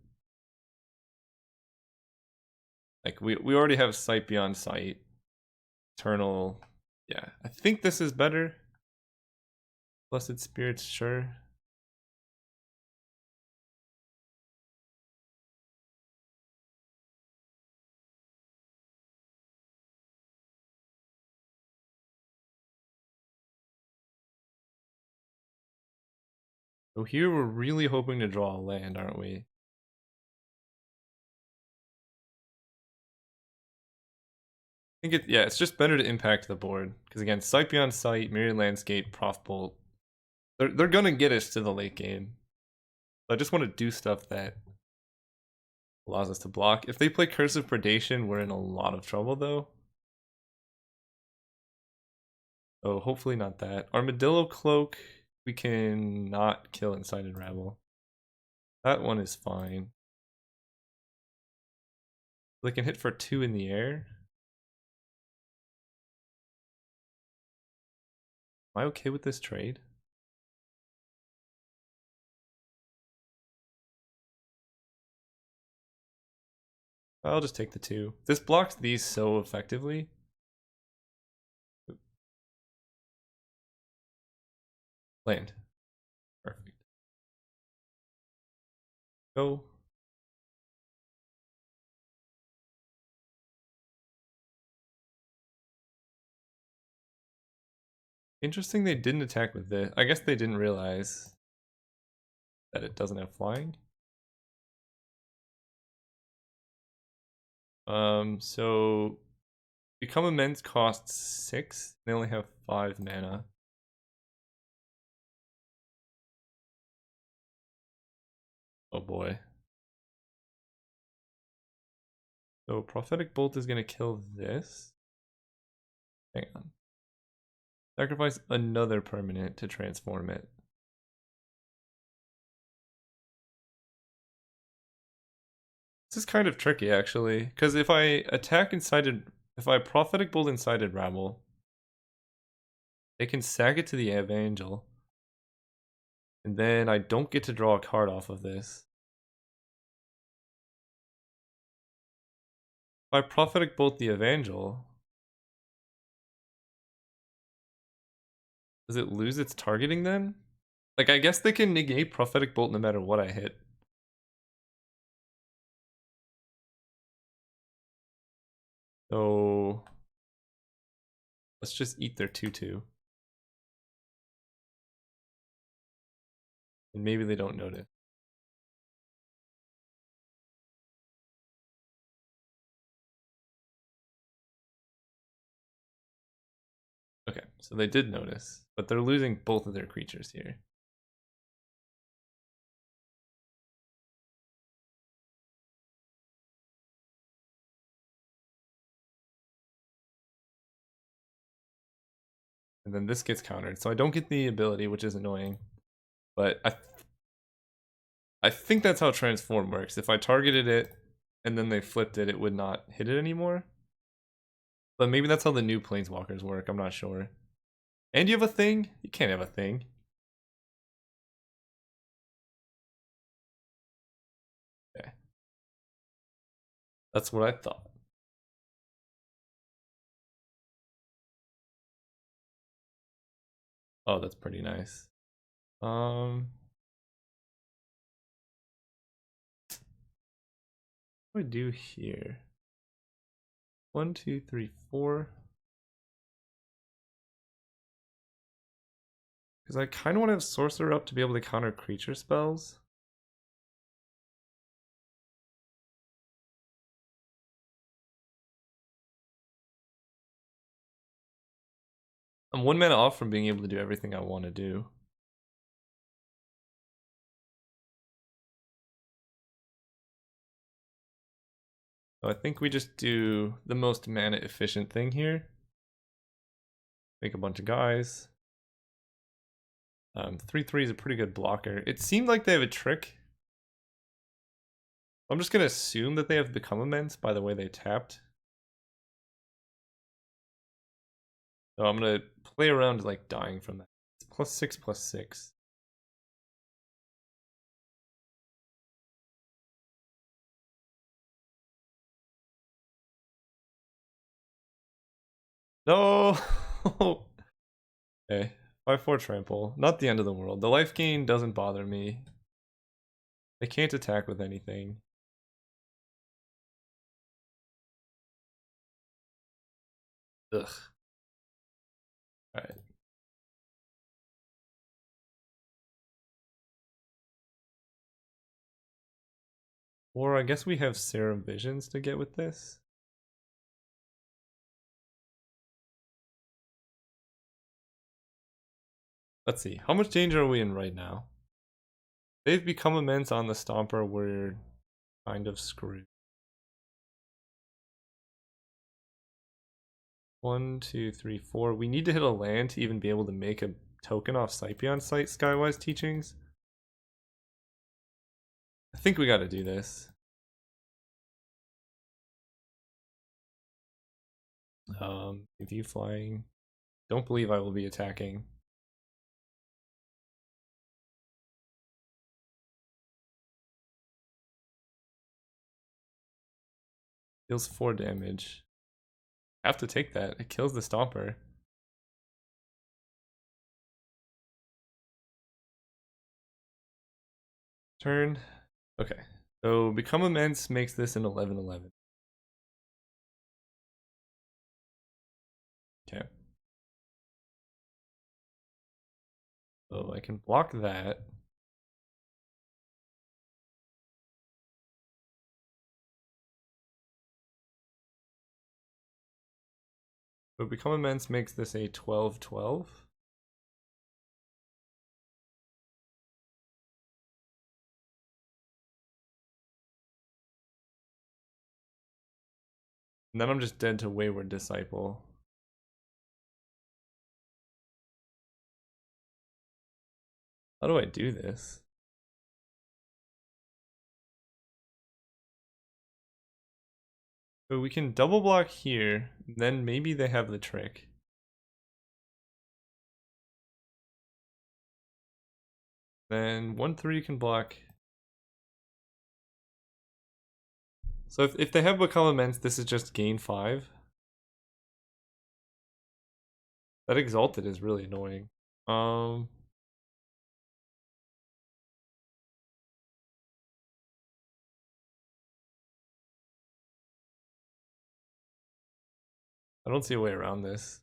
[SPEAKER 1] Like we already have Sight Beyond Sight. Eternal. Yeah, I think this is better. Blessed Spirits, sure. So here we're really hoping to draw a land, aren't we? think yeah, it's just better to impact the board. Because again, Sight Beyond Sight, Myriad Landscape, Prof Bolt, they're gonna get us to the late game. So I just want to do stuff that allows us to block. If they play Curse of Predation, we're in a lot of trouble though. So hopefully not that. Armadillo Cloak, we can not kill Incited Rabble. That one is fine. They can hit for 2 in the air. Am I okay with this trade? I'll just take the 2. This blocks these so effectively. Land. Perfect. Go. Interesting they didn't attack with this. I guess they didn't realize that it doesn't have flying. So Become Immense costs 6. They only have 5 mana. Oh boy. So Prophetic Bolt is gonna kill this. Hang on. Sacrifice another permanent to transform it. This is kind of tricky actually, because if I if I Prophetic Bolt Incited Rabble, they can sack it to the Evangel, and then I don't get to draw a card off of this. If I Prophetic Bolt the Evangel, does it lose its targeting then? Like, I guess they can negate Prophetic Bolt no matter what I hit. So let's just eat their 2/2. And maybe they don't notice. Okay, so they did notice, but they're losing both of their creatures here. And then this gets countered, so I don't get the ability, which is annoying. But I think that's how Transform works. If I targeted it and then they flipped it, it would not hit it anymore. But maybe that's how the new Planeswalkers work, I'm not sure. And you have a thing? You can't have a thing. Okay. That's what I thought. Oh, that's pretty nice. What do I do here? 1, 2, 3, 4. Because I kind of want to have Sorcerer up to be able to counter creature spells. I'm 1 mana off from being able to do everything I want to do. So I think we just do the most mana efficient thing here. Make a bunch of guys. 3/3 is a pretty good blocker. It seemed like they have a trick. I'm just gonna assume that they have Become Immense by the way they tapped. So I'm gonna play around like dying from that. It's +6/+6. No. Okay. 5/4 trample. Not the end of the world. The life gain doesn't bother me. They can't attack with anything. Ugh. Alright. Or I guess we have Serum Visions to get with this. Let's see. How much danger are we in right now? They've become immense on the Stomper. We're kind of screwed. 1, 2, 3, 4. We need to hit a land to even be able to make a token off Scypion site Skywise Teachings. I think we gotta do this. If you flying. Don't believe I will be attacking. Deals 4 damage. I have to take that. It kills the Stomper. Turn. Okay. So Become Immense makes this an 11/11. Okay. So I can block that. So Become Immense makes this a 12/12. And then I'm just dead to Wayward Disciple. How do I do this? So we can double block here, then maybe they have the trick. Then 1/3 can block. So if they have Become Immense, this is just gain 5. That Exalted is really annoying. I don't see a way around this.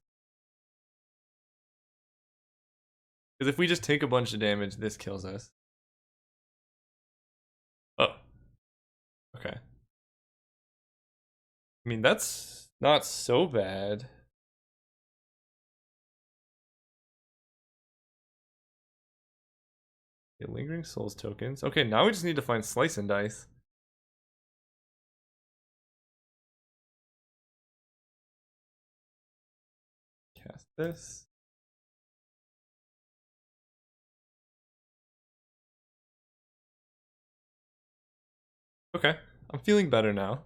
[SPEAKER 1] Because if we just take a bunch of damage, this kills us. Oh. Okay. I mean, that's not so bad. Okay, Lingering Souls tokens. Okay, now we just need to find Slice and Dice. Cast this. Okay, I'm feeling better now.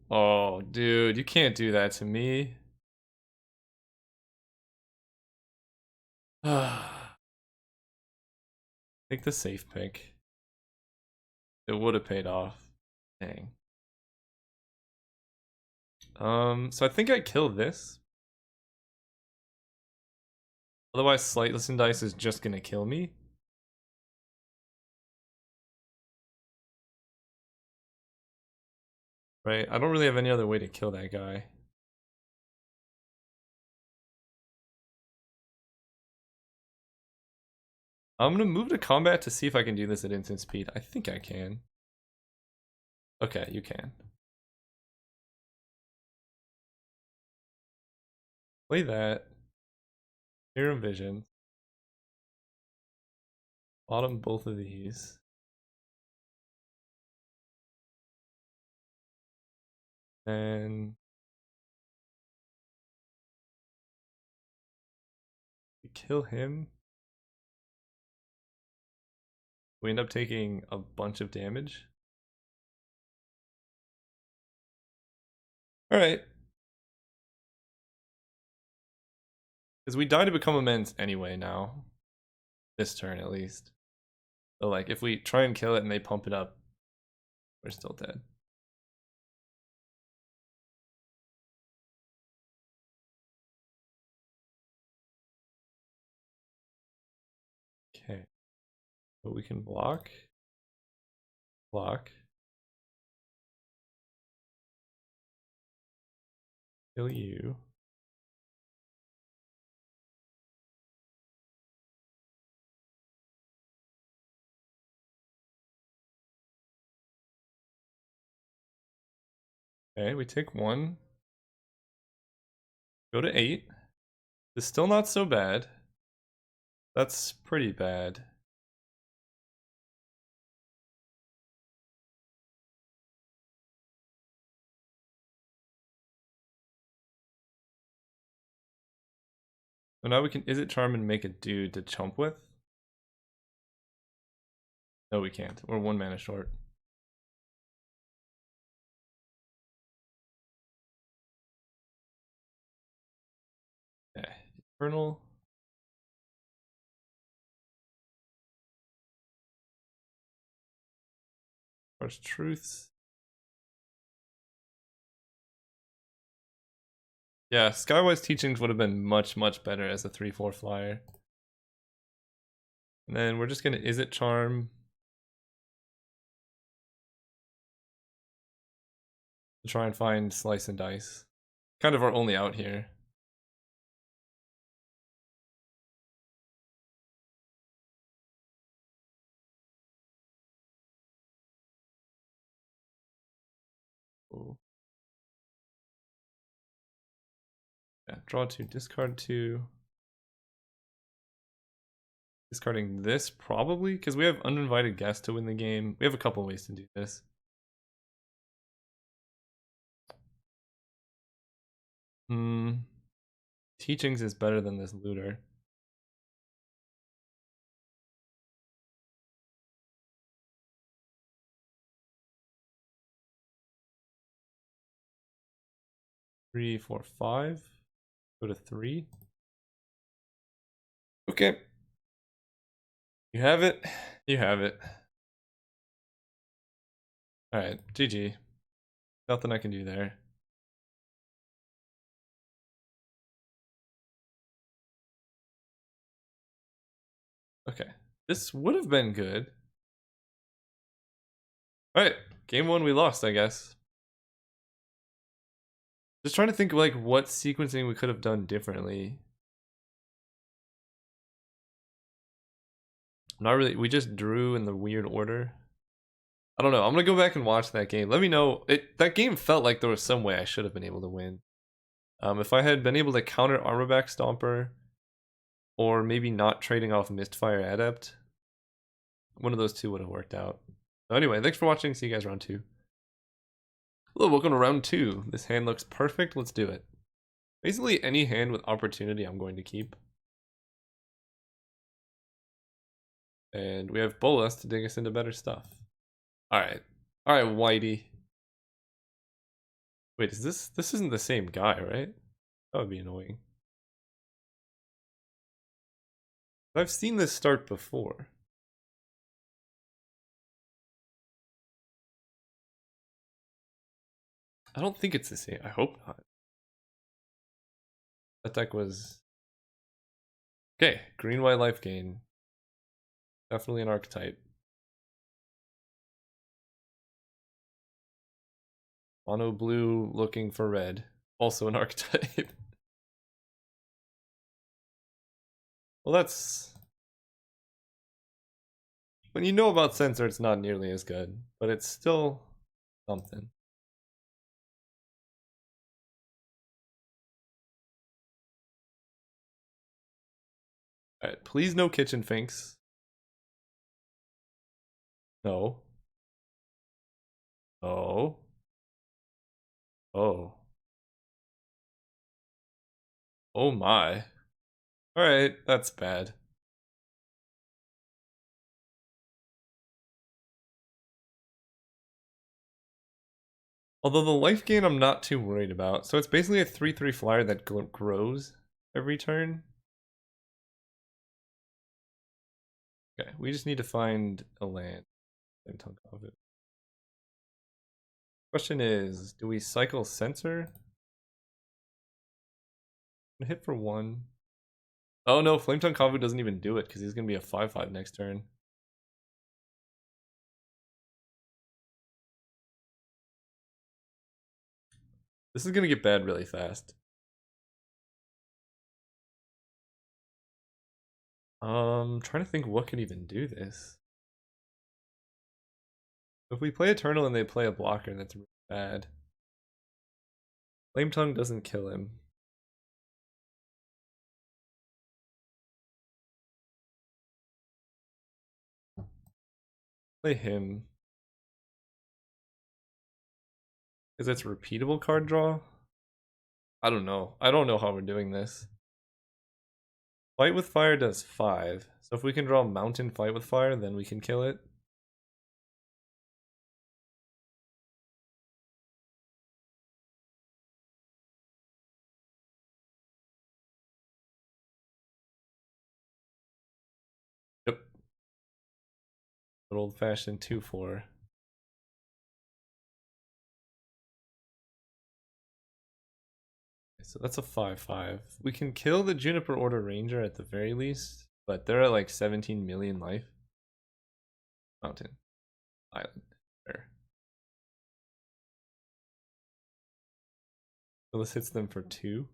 [SPEAKER 1] Oh, dude, you can't do that to me. Take the safe pick. It would have paid off. Dang. So I think I kill this. Otherwise, Slightless and Dice is just gonna kill me. Right? I don't really have any other way to kill that guy. I'm gonna move to combat to see if I can do this at instant speed. I think I can. Okay, you can. Play that. Mirror Vision. Bottom both of these. Then we kill him. We end up taking a bunch of damage. Alright. Because we die to Become Immense anyway now. This turn at least. So like if we try and kill it and they pump it up, we're still dead. Okay. But we can block. Block. Kill you. Okay, we take 1. Go to 8. It's still not so bad. That's pretty bad. So now we can Is it Charm and make a dude to chump with? No, we can't. We're 1 mana short. Okay. Eternal. Harsh Truths. Yeah, Skywise Teachings would have been much, much better as a 3/4 flyer. And then we're just gonna Is It Charm to try and find Slice and Dice. Kind of our only out here. Ooh. Yeah, draw 2, discard 2. Discarding this probably, because we have uninvited guest to win the game. We have a couple ways to do this. Teachings is better than this looter. Three, four, 5. Go to 3. Okay. You have it. You have it. Alright, GG. Nothing I can do there. Okay. This would have been good. Alright. Game 1 we lost, I guess. Just trying to think like what sequencing we could have done differently. Not really. We just drew in the weird order. I don't know. I'm gonna go back and watch that game. Let me know. That game felt like there was some way I should have been able to win. If I had been able to counter Armorback Stomper, or maybe not trading off Mistfire Adept, one of those two would have worked out. So anyway, thanks for watching. See you guys round 2. Hello, welcome to round 2. This hand looks perfect. Let's do it. Basically, any hand with opportunity I'm going to keep. And we have Bolas to dig us into better stuff. Alright. Alright, Whitey. Wait, is this isn't the same guy, right? That would be annoying. I've seen this start before. I don't think it's the same. I hope not. That deck was... Okay, green-white life gain. Definitely an archetype. Mono blue looking for red. Also an archetype. Well, that's... When you know about Censor, it's not nearly as good. But it's still something. Alright, please no Kitchen Finks. No. Oh. Oh. Oh my. Alright, that's bad. Although the life gain I'm not too worried about. So it's basically a 3/3 flyer that grows every turn. Okay, we just need to find a land. Question is, do we cycle Censor? Hit for 1. Oh no, Flametongue Kavu doesn't even do it because he's gonna be a 5/5 next turn. This is gonna get bad really fast. Trying to think what could even do this. If we play Eternal and they play a blocker, that's really bad. Flame Tongue doesn't kill him. Play him. Because it's repeatable card draw? I don't know. I don't know how we're doing this. Fight with Fire does 5. So if we can draw Mountain Fight with Fire, then we can kill it. Yep. Good old-fashioned 2-4. So that's a 5-5. We can kill the Juniper Order Ranger at the very least, but they're at like 17 million life. Mountain. Island. There. So this hits them for 2.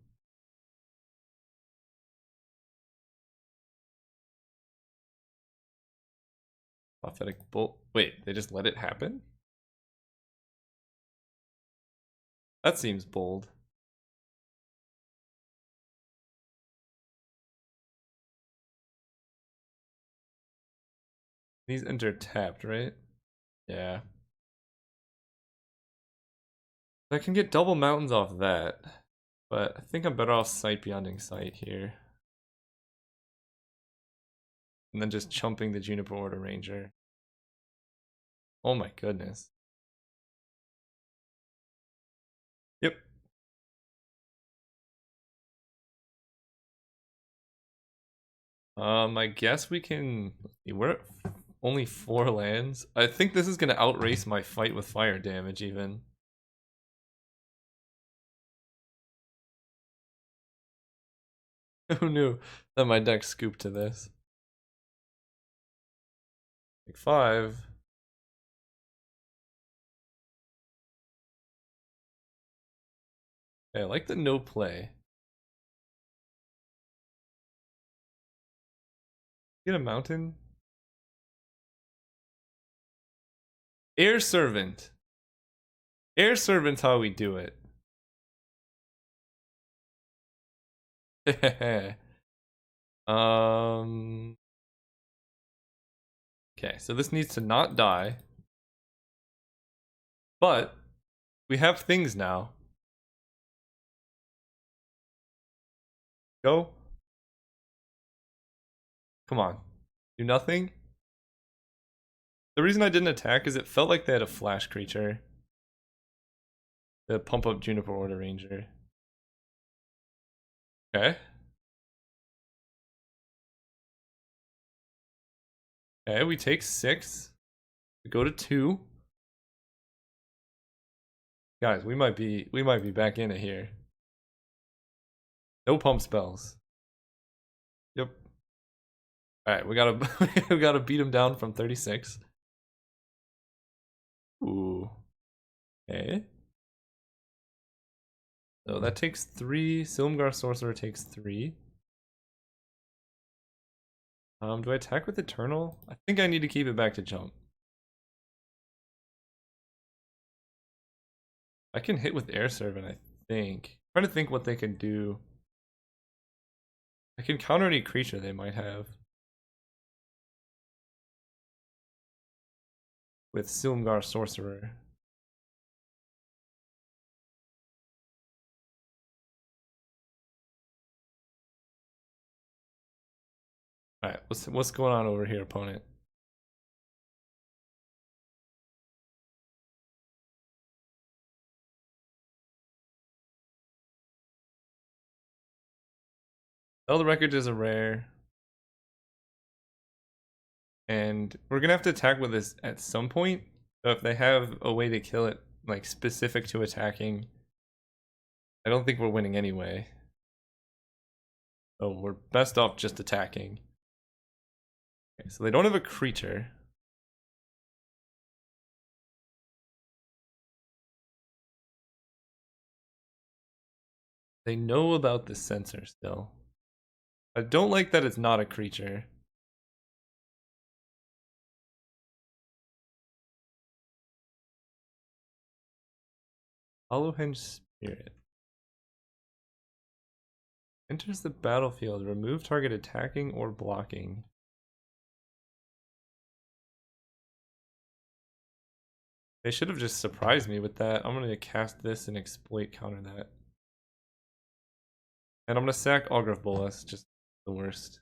[SPEAKER 1] Prophetic Bolt. Wait, they just let it happen? That seems bold. These enter tapped, right? Yeah. I can get double mountains off that, but I think I'm better off sight beyonding sight here. And then just chumping the Juniper Order Ranger. Oh my goodness. Yep. I guess we can. We're at only 4 lands. I think this is gonna outrace my Fight with Fire damage even. Who knew that my deck scooped to this? Like 5. Okay, I like the no play. Get a mountain. Air Servant. Air Servant's how we do it. um. Okay, so this needs to not die. But we have things now. Go. Come on. Do nothing. The reason I didn't attack is it felt like they had a flash creature. The pump up Juniper Order Ranger. Okay. Okay, we take 6. We go to 2. Guys, we might be back in it here. No pump spells. Yep. Alright, we gotta we gotta beat him down from 36. Ooh. Okay. So that takes 3. Silumgar Sorcerer takes 3. Do I attack with Eternal? I think I need to keep it back to jump. I can hit with Air Servant, I think. I'm trying to think what they can do. I can counter any creature they might have. With Silumgar Sorcerer. Alright, what's going on over here, opponent? Spell the Record is a rare. And we're gonna have to attack with this at some point. So if they have a way to kill it, like specific to attacking, I don't think we're winning anyway. So we're best off just attacking. Okay, so they don't have a creature. They know about the sensor still. I don't like that it's not a creature. Hollowhenge Spirit. Enters the battlefield. Remove target attacking or blocking. They should have just surprised me with that. I'm gonna cast this and exploit counter that. And I'm gonna sack Algraf Bolas, just the worst.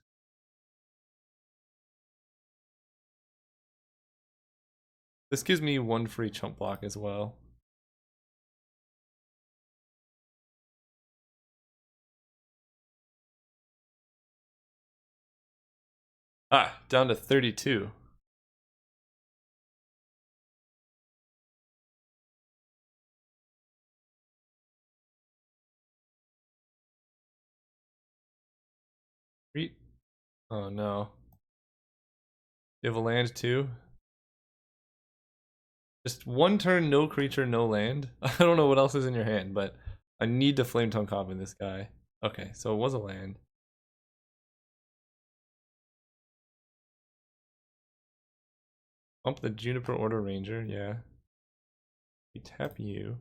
[SPEAKER 1] This gives me one free chump block as well. Ah, down to 32. Oh no. You have a land too? Just one turn, no creature, no land. I don't know what else is in your hand, but I need to Flame Tongue Coffin this guy. Okay, so it was a land. Bump the Juniper Order Ranger, yeah. We tap you.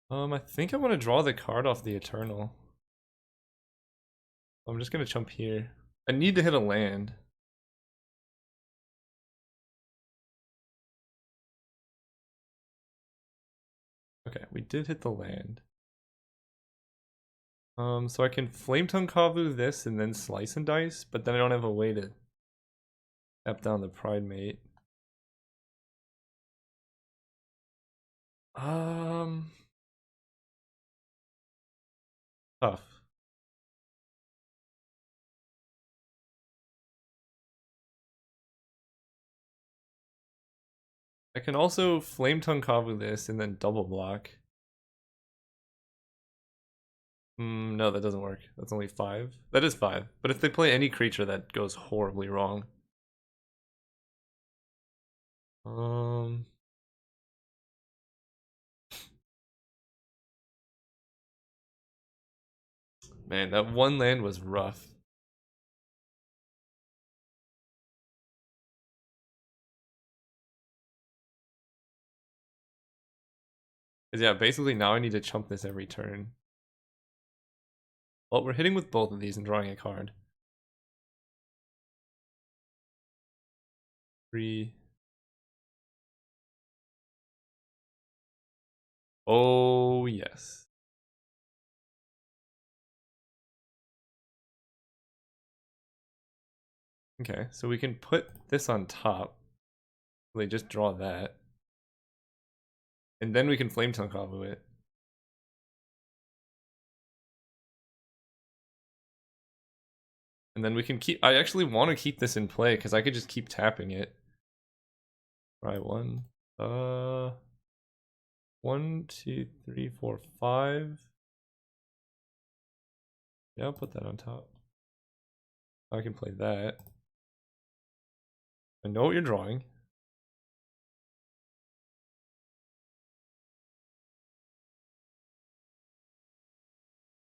[SPEAKER 1] I think I want to draw the card off the Eternal. I'm just gonna jump here. I need to hit a land. Okay, we did hit the land. So I can Flame Tongue Kavu this and then Slice and Dice, but then I don't have a way to tap down the Pride Mate. Tough. I can also Flame Tongue Kavu this and then double block. No, that doesn't work. That's only 5. That is 5. But if they play any creature, that goes horribly wrong. Man, that one land was rough. Cause yeah, basically now I need to chump this every turn. Well, we're hitting with both of these and drawing a card. 3. Oh, yes. Okay, so we can put this on top. They just draw that. And then we can Flame Tongue Kavu it. And then we can keep... I actually want to keep this in play, because I could just keep tapping it. Try one. 1, 2, 3, 4, 5. Yeah, I'll put that on top. I can play that. I know what you're drawing.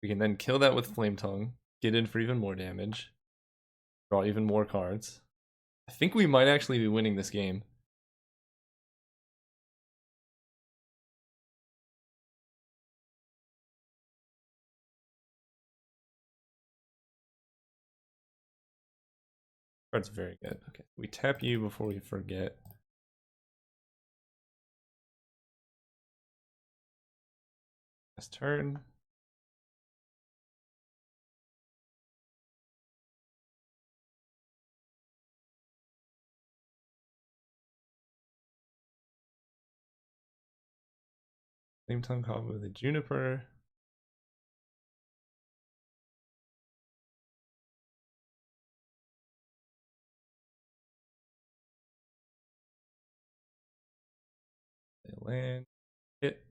[SPEAKER 1] We can then kill that with Flame Tongue, get in for even more damage, draw even more cards. I think we might actually be winning this game. Card's very good. Okay, we tap you before we forget. Last turn. Flame Tongue combo with the Juniper. They land. Hit.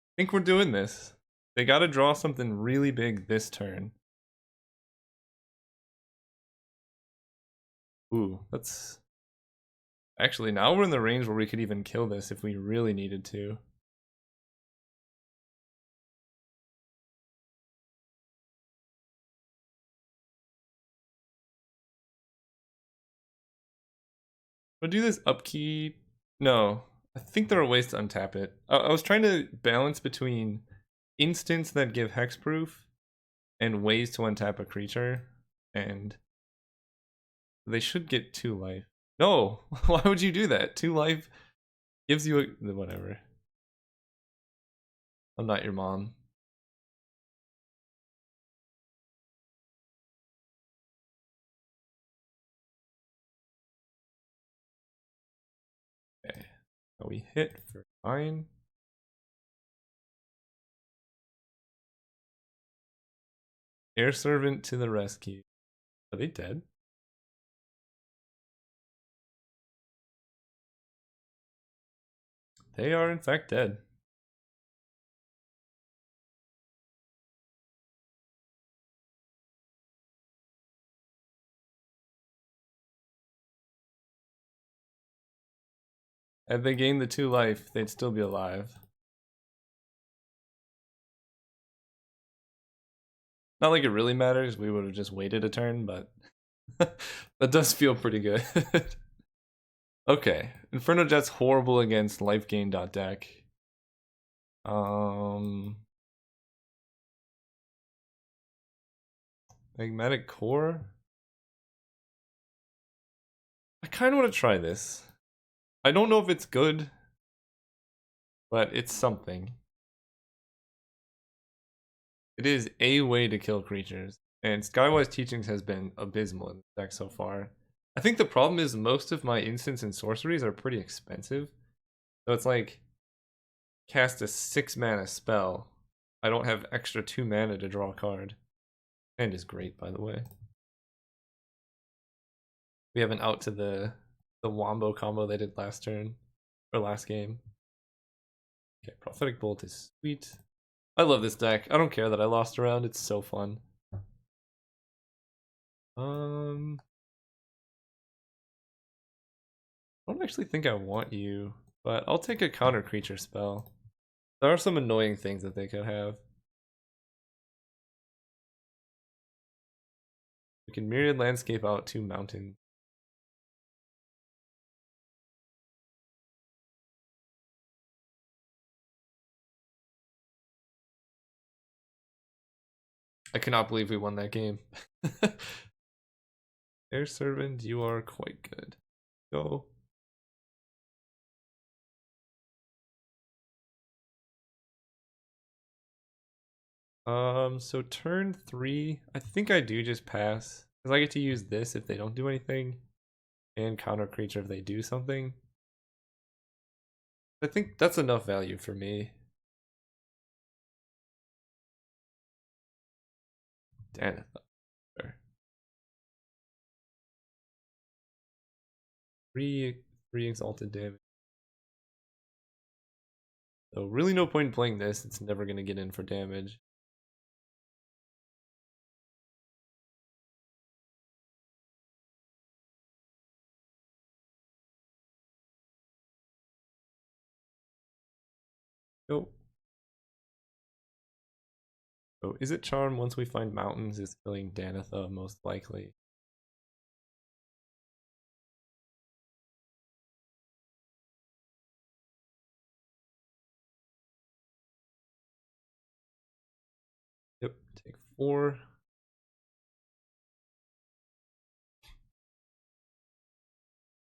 [SPEAKER 1] I think we're doing this. They gotta draw something really big this turn. Ooh, that's Actually, now we're in the range where we could even kill this if we really needed to. But do this upkeep? No. I think there are ways to untap it. I was trying to balance between instants that give hexproof and ways to untap a creature, and they should get 2 life. No! Why would you do that? 2 life gives you a... whatever. I'm not your mom. Okay. Now we hit for 9. Air Servant to the rescue. Are they dead? They are in fact dead. Had they gained the 2 life, they'd still be alive. Not like it really matters, we would have just waited a turn, but that does feel pretty good. Okay, Inferno Jet's horrible against life gain deck. Magmatic Core? I kind of want to try this. I don't know if it's good, but it's something. It is a way to kill creatures, and Skywise Teachings has been abysmal in the deck so far. I think the problem is most of my instants and sorceries are pretty expensive. So it's like, cast a 6 mana spell. I don't have extra 2 mana to draw a card. And is great, by the way. We have an out to the Wombo combo they did last turn, or last game. Okay, Prophetic Bolt is sweet. I love this deck. I don't care that I lost a round. It's so fun. I don't actually think I want you, but I'll take a counter creature spell. There are some annoying things that they could have. We can Myriad Landscape out 2 mountains. I cannot believe we won that game. Air Servant, you are quite good. Go. So turn 3, I think I do just pass. Because I get to use this if they don't do anything. And counter creature if they do something. I think that's enough value for me. Damn. 3 exalted damage. So really no point in playing this, it's never gonna get in for damage. Go. So is it charm once we find mountains is killing Danitha most likely? Yep, take 4.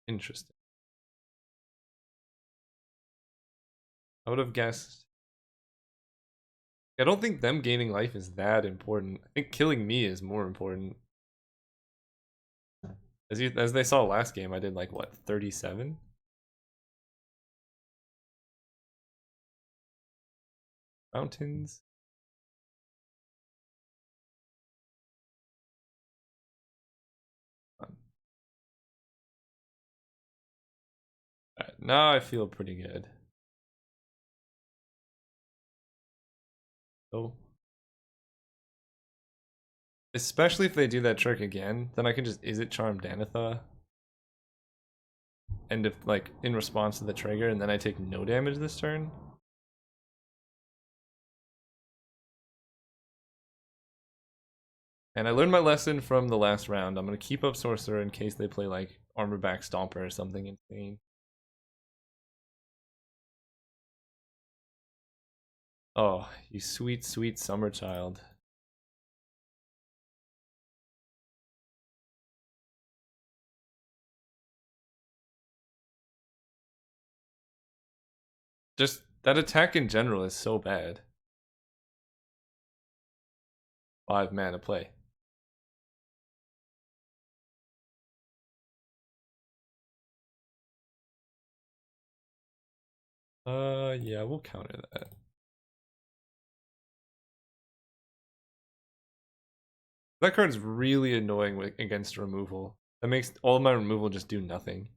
[SPEAKER 1] Interesting. I would have guessed. I don't think them gaining life is that important. I think killing me is more important. As they saw last game, I did like what, 37? Mountains. Alright, now I feel pretty good. Oh. Especially if they do that trick again, then I can just Is It Charm Danitha. end of like in response to the trigger, and then I take no damage this turn. And I learned my lesson from the last round. I'm gonna keep up Sorcerer in case they play like Armorback Stomper or something insane. Oh, you sweet, sweet summer child. Just that attack in general is so bad. 5 mana play. Yeah, we'll counter that. That card's really annoying against removal. That makes all of my removal just do nothing.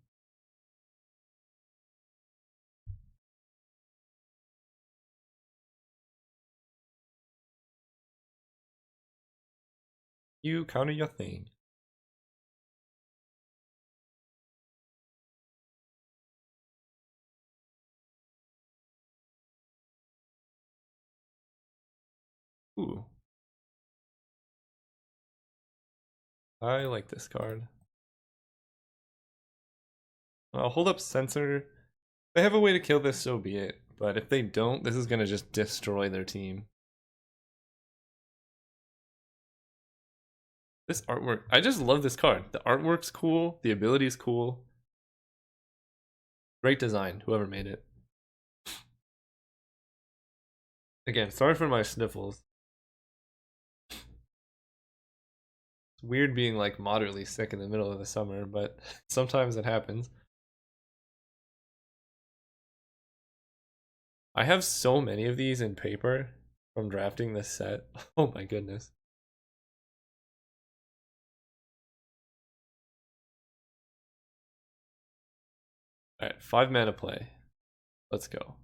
[SPEAKER 1] You counter your thing. Ooh. I like this card. I'll hold up Censor. If they have a way to kill this, so be it. But if they don't, this is gonna just destroy their team. This artwork, I just love this card. The artwork's cool, the ability's cool. Great design, whoever made it. Again, sorry for my sniffles. It's weird being like moderately sick in the middle of the summer, but sometimes it happens. I have so many of these in paper from drafting this set. Oh my goodness. Alright, 5 mana play. Let's go.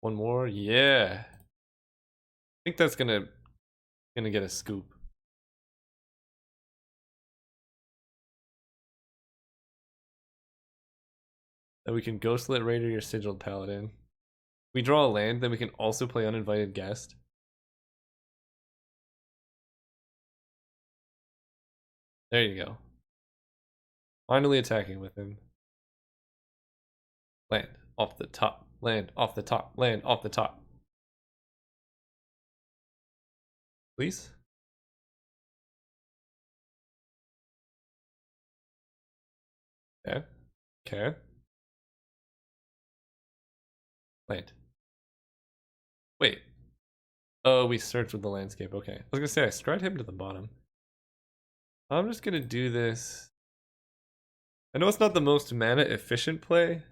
[SPEAKER 1] One more, yeah. I think that's gonna get a scoop. Then we can Ghostlit Raider your Sigiled Paladin. We draw a land, then we can also play Uninvited Guest. There you go. Finally attacking with him. Land off the top. Land off the top. Land off the top. Please? Okay. Okay. Land. Wait. Oh, we searched with the landscape. Okay. I was gonna say I stride him to the bottom. I'm just gonna do this. I know it's not the most mana efficient play.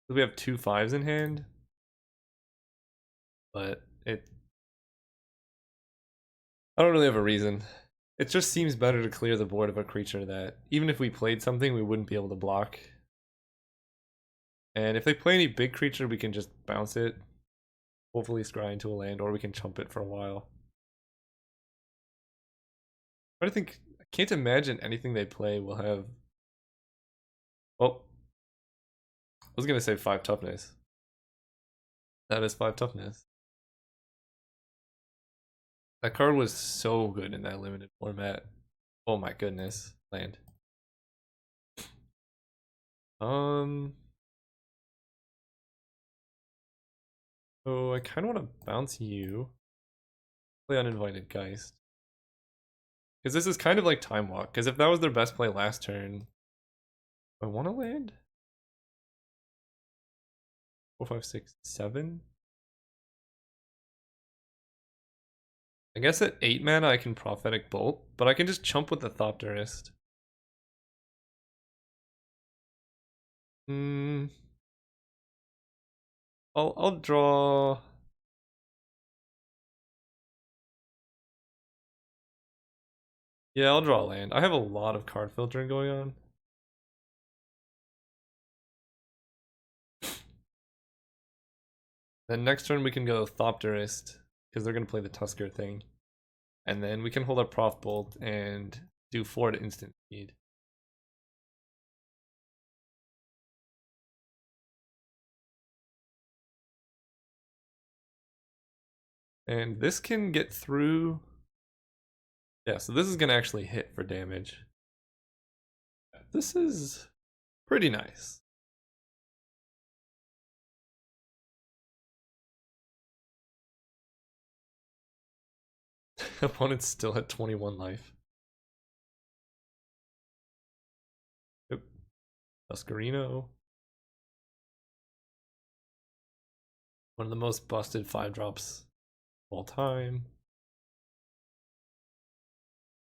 [SPEAKER 1] We have 2 5s in hand. But I don't really have a reason. It just seems better to clear the board of a creature that, even if we played something, we wouldn't be able to block. And if they play any big creature, we can just bounce it. Hopefully scry into a land, or we can chump it for a while. But I can't imagine anything they play will have... Oh. I was gonna say 5 toughness. That is 5 toughness. That card was so good in that limited format. Oh my goodness. Land. So I kind of want to bounce you. Play Uninvited Geist. Because this is kind of like Time Walk. Because if that was their best play last turn, I want to land? 4, 5, 6, 7? I guess at 8 mana I can Prophetic Bolt, but I can just chump with the Thopterist. I'll draw... Yeah, I'll draw land. I have a lot of card filtering going on. Then next turn we can go Thopterist, because they're going to play the Tusker thing. And then we can hold up Prof Bolt and do 4 to instant speed. And this can get through. Yeah, so this is going to actually hit for damage. This is pretty nice. Opponent's still at 21 life. Yep. Tuscarino. One of the most busted 5-drops of all time.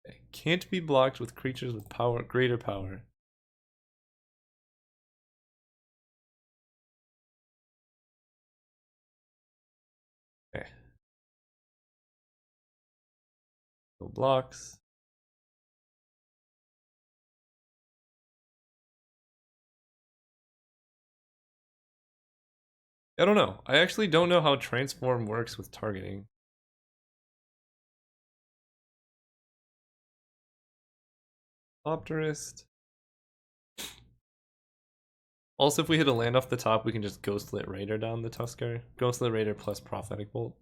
[SPEAKER 1] Okay. Can't be blocked with creatures with power, greater power. Okay. No blocks. I don't know. I actually don't know how transform works with targeting. Opterist. Also, if we hit a land off the top, we can just Ghostlit Raider down the Tusker. Ghostlit Raider plus Prophetic Bolt.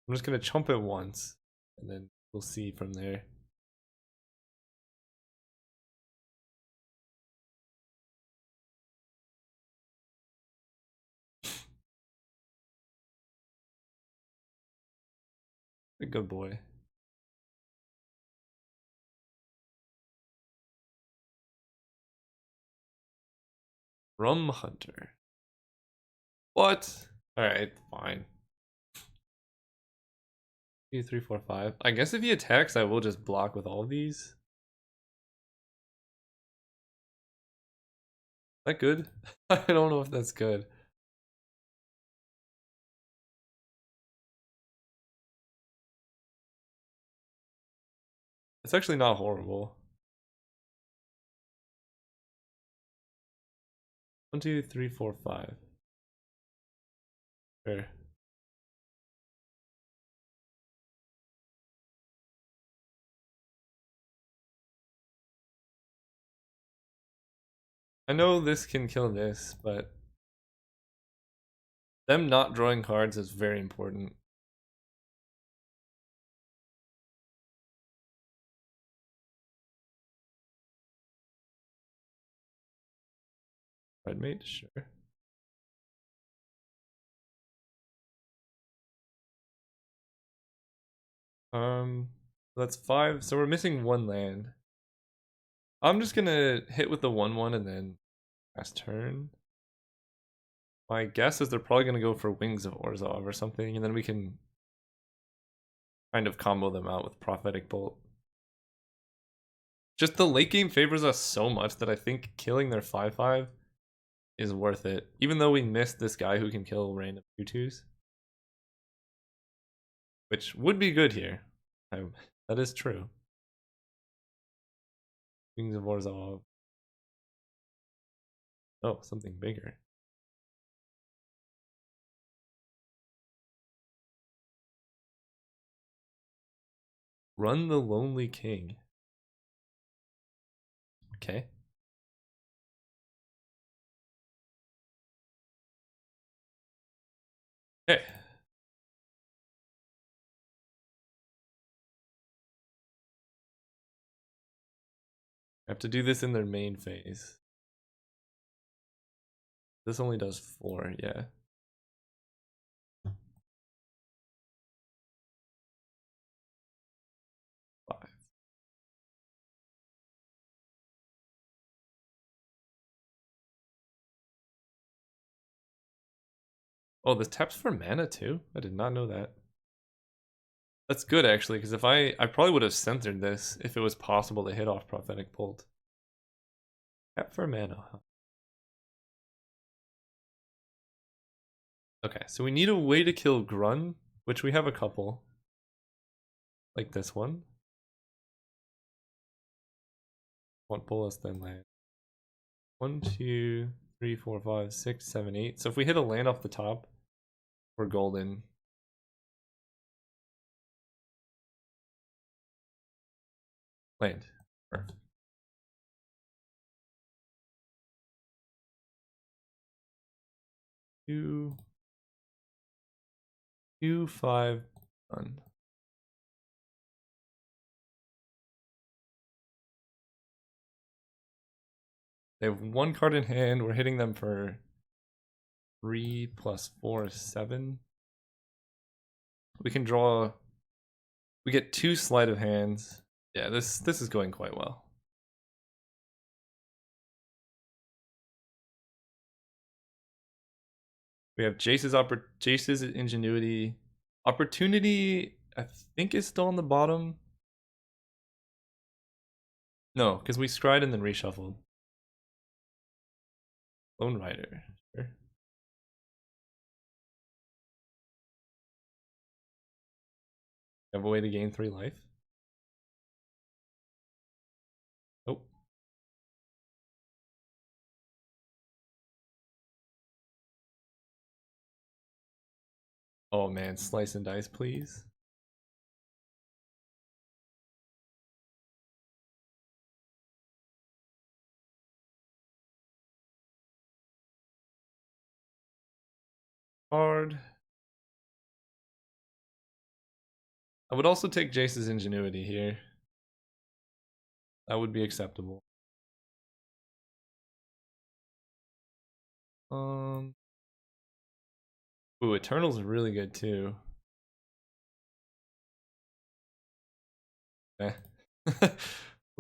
[SPEAKER 1] I'm just gonna chump it once, and then we'll see from there. A good boy. Rum Hunter. What? Alright, fine. 2, 3, 4, 5. I guess if he attacks, I will just block with all of these. Is that good? I don't know if that's good. It's actually not horrible. 1, 2, 3, 4, 5. Sure. I know this can kill this, but them not drawing cards is very important. Red mate, sure. That's 5. So we're missing 1 land. I'm just gonna hit with the 1/1 and then pass turn. My guess is they're probably gonna go for Wings of Orzhov or something, and then we can kind of combo them out with Prophetic Bolt. Just the late game favors us so much that I think killing their 5/5 is worth it. Even though we missed this guy who can kill random 2/2s. Which would be good here. That is true. Wings of Orzhov. Oh, something bigger. Run the Lonely King. Okay. Okay. I have to do this in their main phase. This only does 4, yeah. Oh, this taps for mana too? I did not know that. That's good actually, because if I probably would have censored this if it was possible to hit off Prophetic Bolt. Tap for mana, huh? Okay, so we need a way to kill Grun, which we have a couple. Like this one. One pull us then land. 1, 2, 3, 4, 5, 6, 7, 8. So if we hit a land off the top, we're golden. Land. Perfect. Two, 5, done. They have 1 card in hand. We're hitting them for 3 plus 4 is 7. We can draw. We get 2 sleight of hands. Yeah, this is going quite well. We have Jace's ingenuity. Opportunity, I think, is still on the bottom. No, because we scried and then reshuffled. Lone Rider. Sure. Have a way to gain 3 life. Oh. Oh man, slice and dice, please. Hard. I would also take Jace's ingenuity here. That would be acceptable. Ooh, Eternal's really good too. Eh. We'll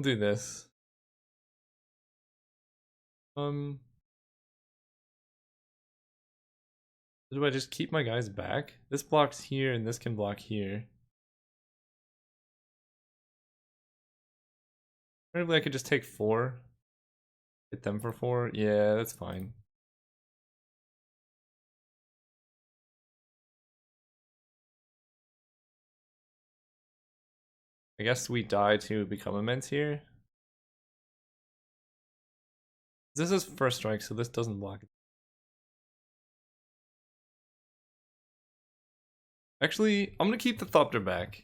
[SPEAKER 1] do this. Do I just keep my guys back? This blocks here and this can block here. Probably I could just take 4. Hit them for 4. Yeah, that's fine. I guess we die to become immense here. This is first strike, so this doesn't block it. Actually, I'm gonna keep the Thopter back.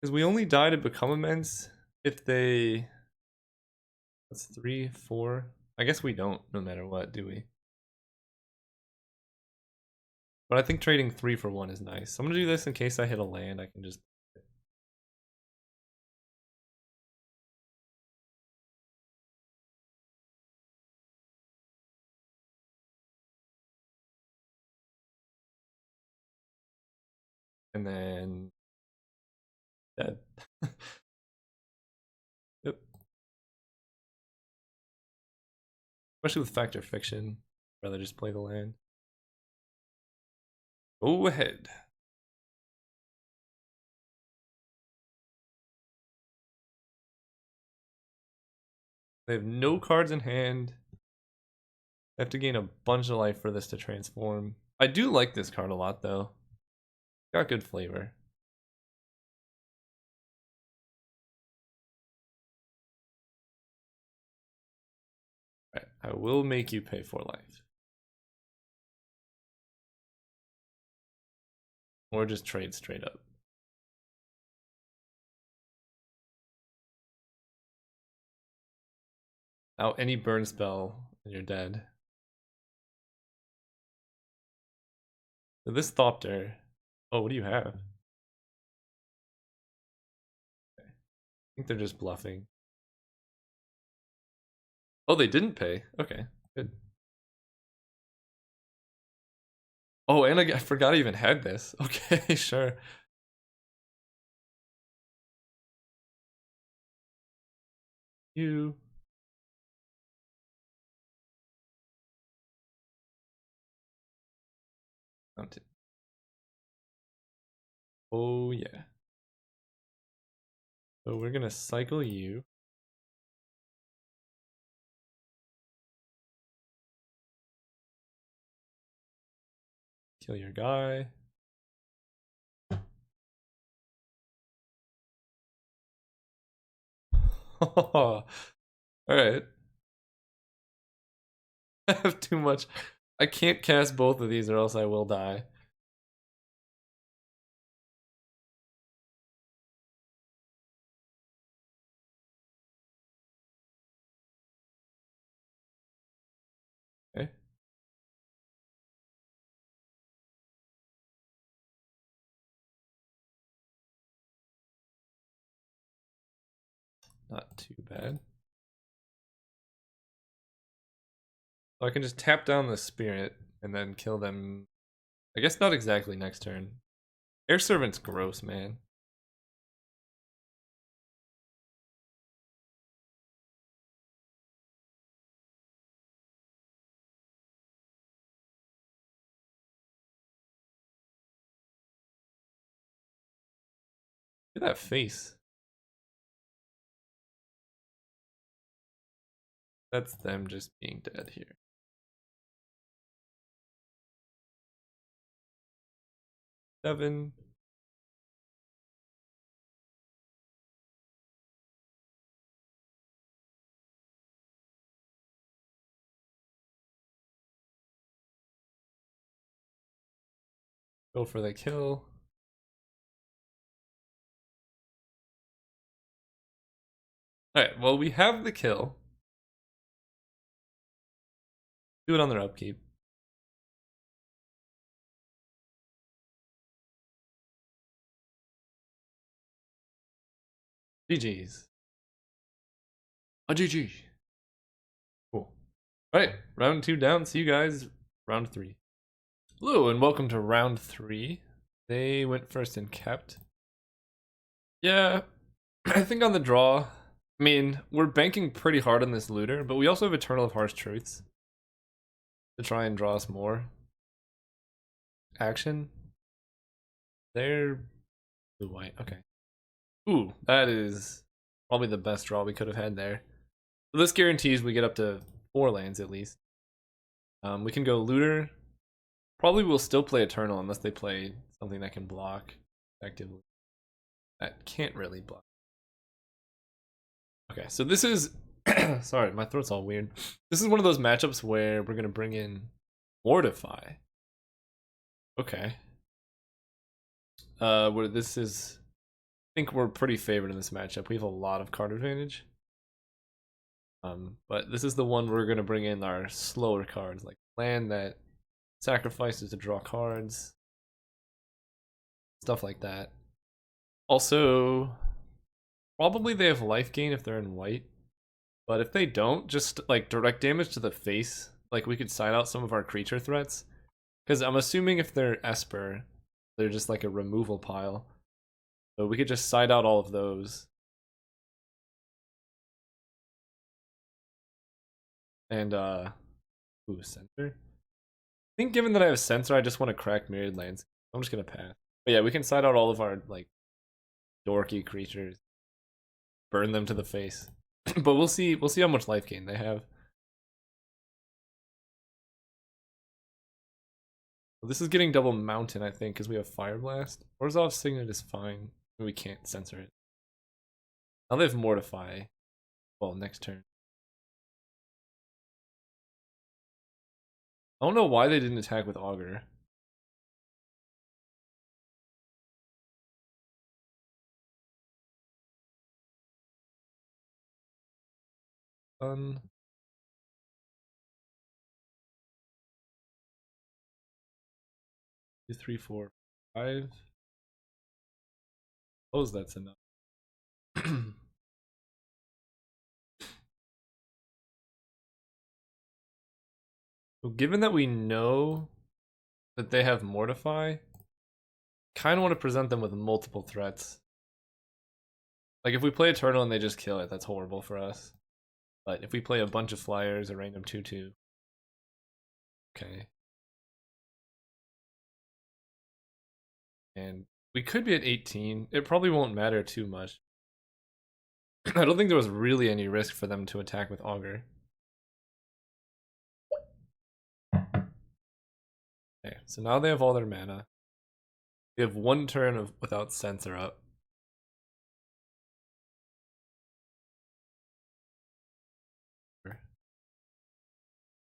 [SPEAKER 1] Because we only die to become immense if they... That's 3, 4. I guess we don't, no matter what, do we? But I think trading 3 for 1 is nice. I'm gonna do this in case I hit a land, I can just... And then... Dead. Yep. Especially with Fact or Fiction. I'd rather just play the land. Go ahead. They have no cards in hand. I have to gain a bunch of life for this to transform. I do like this card a lot, though. Got good flavor. Right, I will make you pay for life. Or just trade straight up. Out any burn spell, and you're dead. So this Thopter. Oh, what do you have? Okay. I think they're just bluffing. Oh, they didn't pay. Okay, good. Oh, and I forgot I even had this. Okay, sure. You. Mountain. Oh, yeah. So we're gonna cycle you. Kill your guy. All right. I have too much. I can't cast both of these or else I will die. Okay. Not too bad. So I can just tap down the spirit and then kill them. I guess not exactly next turn. Air Servant's gross, man. Look at that face. That's them just being dead here. Seven. Go for the kill. Alright, well, we have the kill. Do it on their upkeep. GG's. A GG. Cool. Alright, round 2 down. See you guys round 3. Hello, and welcome to round 3. They went first and kept. Yeah, I think on the draw, I mean, we're banking pretty hard on this looter, but we also have Eternal of Harsh Truths to try and draw us more action. They're blue-white, okay. Ooh, that is probably the best draw we could have had there. So this guarantees we get up to 4 lands at least. We can go looter. Probably will still play Eternal unless they play something that can block effectively. That can't really block. Okay, so this is sorry, my throat's all weird. This is one of those matchups where we're gonna bring in Mortify. Okay. Where this is, I think we're pretty favored in this matchup. We have a lot of card advantage. But this is the one we're gonna bring in our slower cards, like land that sacrifices to draw cards, stuff like that. Also, probably they have life gain if they're in white. But if they don't, just like direct damage to the face, like we could side out some of our creature threats. Because I'm assuming if they're Esper, they're just like a removal pile. So we could just side out all of those. And, ooh, Censor? I think given that I have Censor, I just want to crack Myriad Lands. I'm just gonna pass. But yeah, we can side out all of our, like, dorky creatures. Burn them to the face. But we'll see how much life gain they have. Well, this is getting double mountain, I think, because we have Fire Blast. Orzhov's Signet is fine. We can't censor it. Now they have Mortify. Well, next turn. I don't know why they didn't attack with Augur. Fun. 2, 3, 4, 5. Suppose that's enough. So given that we know that they have Mortify, kind of want to present them with multiple threats. Like if we play Eternal and they just kill it, that's horrible for us. But if we play a bunch of flyers, a random 2/2. Okay. And we could be at 18. It probably won't matter too much. I don't think there was really any risk for them to attack with Augur. Okay, so now they have all their mana. We have 1 turn of without Censor up.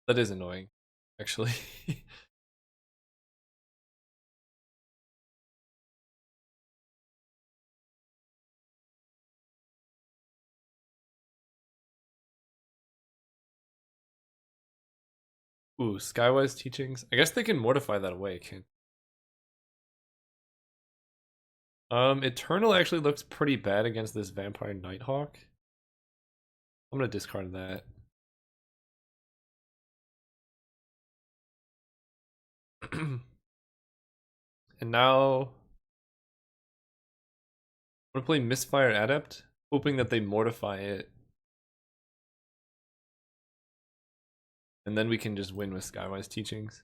[SPEAKER 1] That is annoying, actually. Ooh, Skywise teachings. I guess they can mortify that away, can Eternal actually looks pretty bad against this Vampire Nighthawk. I'm gonna discard that. And now I'm gonna play Misfire Adept, hoping that they mortify it. And then we can just win with Skywise teachings.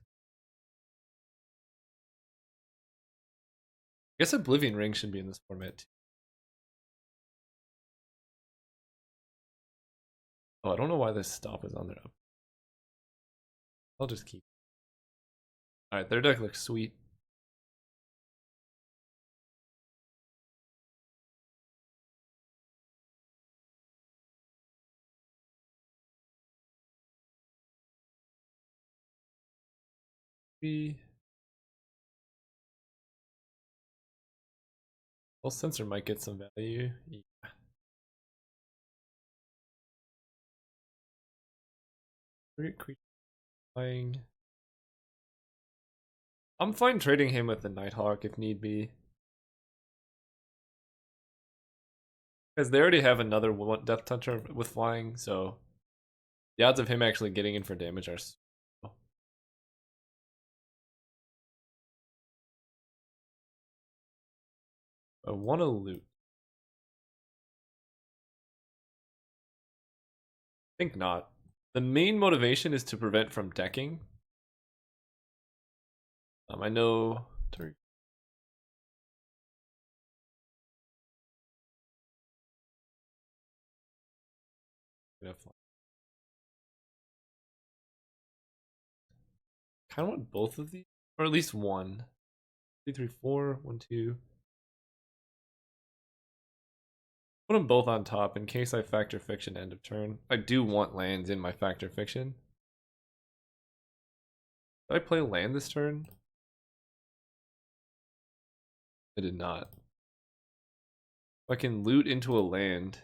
[SPEAKER 1] I guess Oblivion Ring should be in this format too. Oh, I don't know why this stop is on there. I'll just keep. Alright, their deck looks sweet. Well, Sensor might get some value. Yeah. Great creature flying. I'm fine trading him with the Nighthawk if need be. Because they already have another Death Toucher with flying, so the odds of him actually getting in for damage are small. I want to loot. I think not. The main motivation is to prevent from decking. I know. Kind of want both of these, or at least one. 2, 3, 4, 1, 2. Put them both on top in case I factor fiction end of turn. I do want lands in my factor fiction. Did I play land this turn? I did not. I can loot into a land.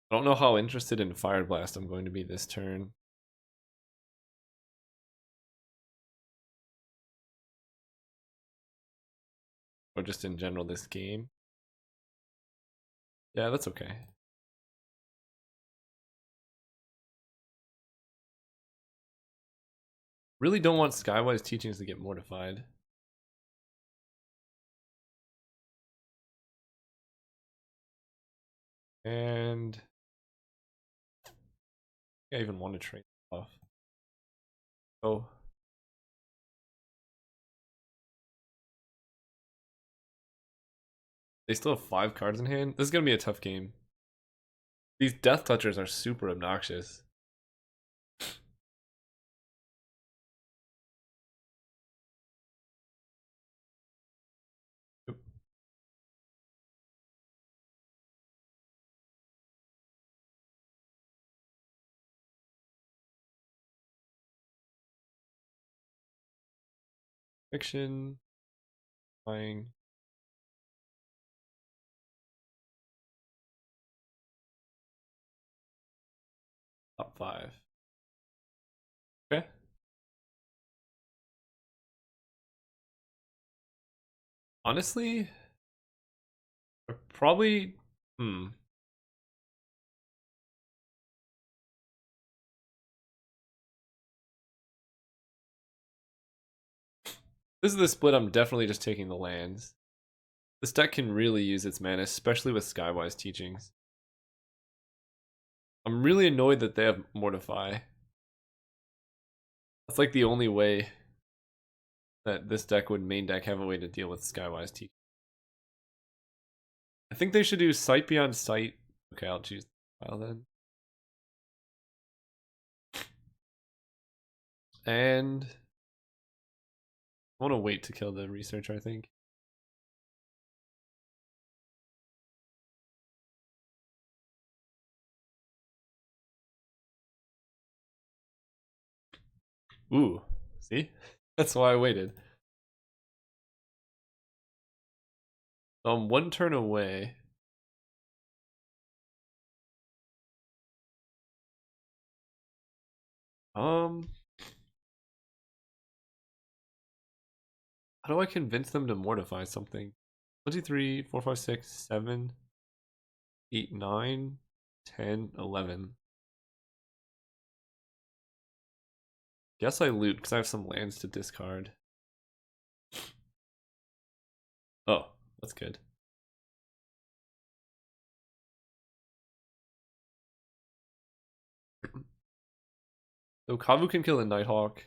[SPEAKER 1] I don't know how interested in Fire Blast I'm going to be this turn. Or just in general this game. Yeah, that's okay. Really don't want Skywise teachings to get mortified. And I even want to trade off. Oh. They still have 5 cards in hand. This is gonna be a tough game. These Death Touchers are super obnoxious. Fiction. Flying. Top 5. Okay. Honestly, probably. This is the split. I'm definitely just taking the lands. This deck can really use its mana, especially with Skywise teachings. I'm really annoyed that they have Mortify. That's like the only way that this deck would main deck have a way to deal with Skywise teachings. I think they should do Sight Beyond Sight. Okay, I'll choose the file then. And I want to wait to kill the researcher, I think. Ooh, see? That's why I waited. One turn away. Um, how do I convince them to mortify something? 1, 2, 3, 4, 5, 6, 7, 8, 9, 10, 11. Guess I loot because I have some lands to discard. Oh, that's good. So Kavu can kill a Nighthawk.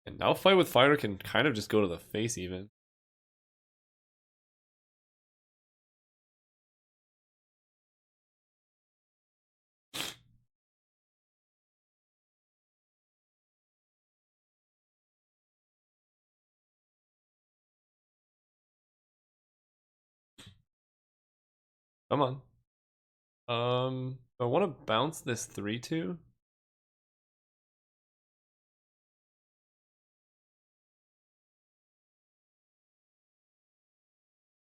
[SPEAKER 1] And now Fight with Fire can kind of just go to the face even. Come on. I want to bounce this 3-2.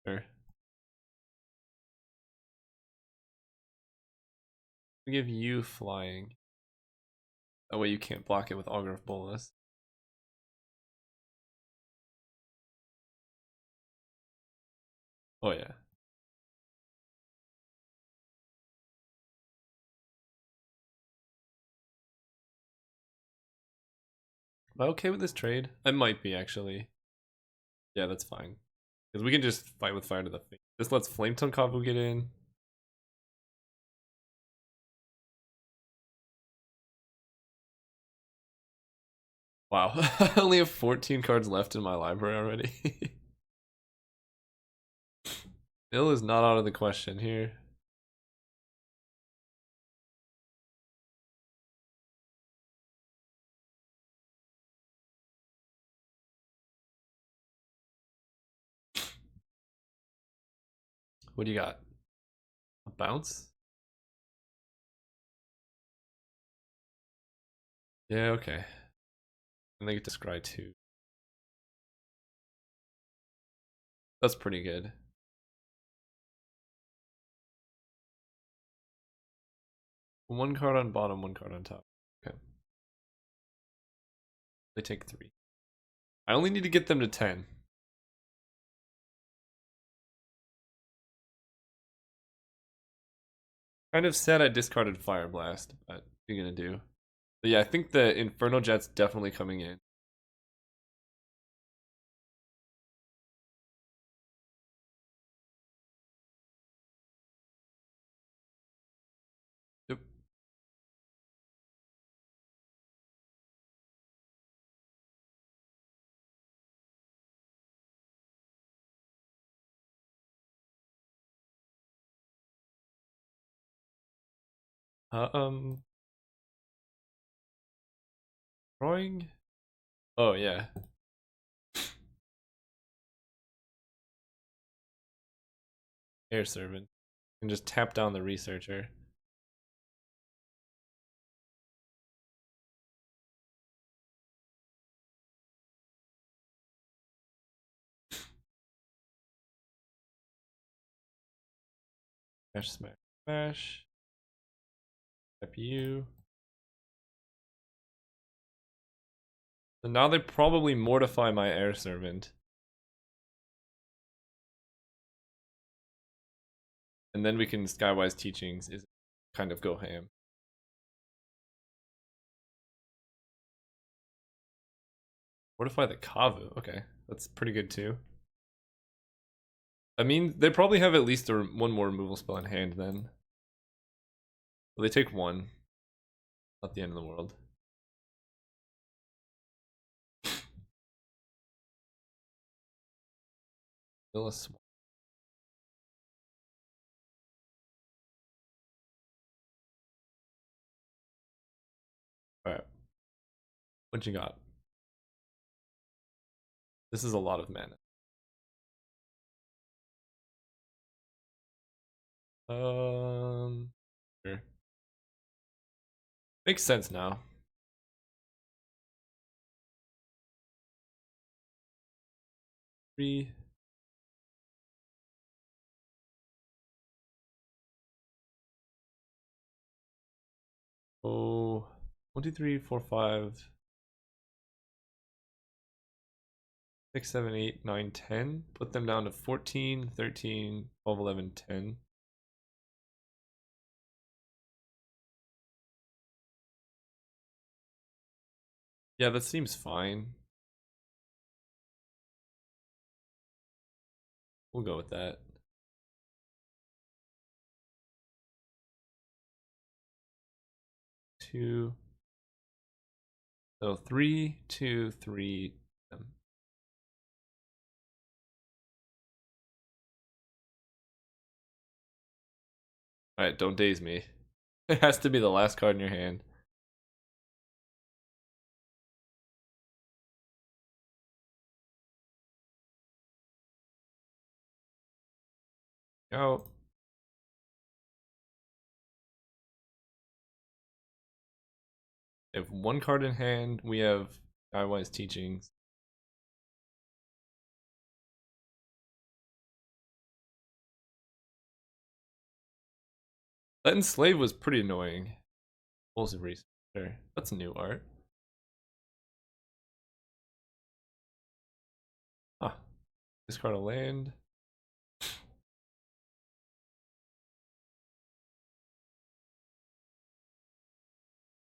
[SPEAKER 1] Sure. We give you flying. That way you can't block it with Augur of Bolas. Oh yeah. Am I okay with this trade? I might be actually. Yeah, that's fine. Because we can just fight with fire to the face. This lets Flame Tongue Kavu get in. Wow. I only have 14 cards left in my library already. Bill is not out of the question here. What do you got? A bounce? Yeah, okay. And they get to scry too. That's pretty good. One card on bottom, one card on top. Okay. They take 3. I only need to get them to 10. Kind of sad I discarded Fire Blast, but what are you gonna do? But yeah, I think the Inferno Jet's definitely coming in. Yep. Uh, um, drawing? Oh yeah. Air Servant. And just tap down the Researcher. Smash, smash, smash. Tap you. And now they probably mortify my Air Servant. And then we can Skywise Teachings is kind of go ham. Mortify the Kavu. Okay, that's pretty good too. I mean, they probably have at least one more removal spell in hand then. Well, they take 1. Not the end of the world. Still a small. Alright. What you got? This is a lot of mana. Sure. Makes sense now. 3. Oh, 1, 2, 3, 4, 5, 6, 7, 8, 9, 10. Put them down to 14, 13, 12, 11, 10. Yeah, that seems fine. We'll go with that. 2. So 3, 2, 3. Alright, don't daze me. It has to be the last card in your hand. Go. They have one card in hand. We have Skywise Teachings. That Enslave was pretty annoying. Impulsive Researcher. That's new art. Huh. Discard a land.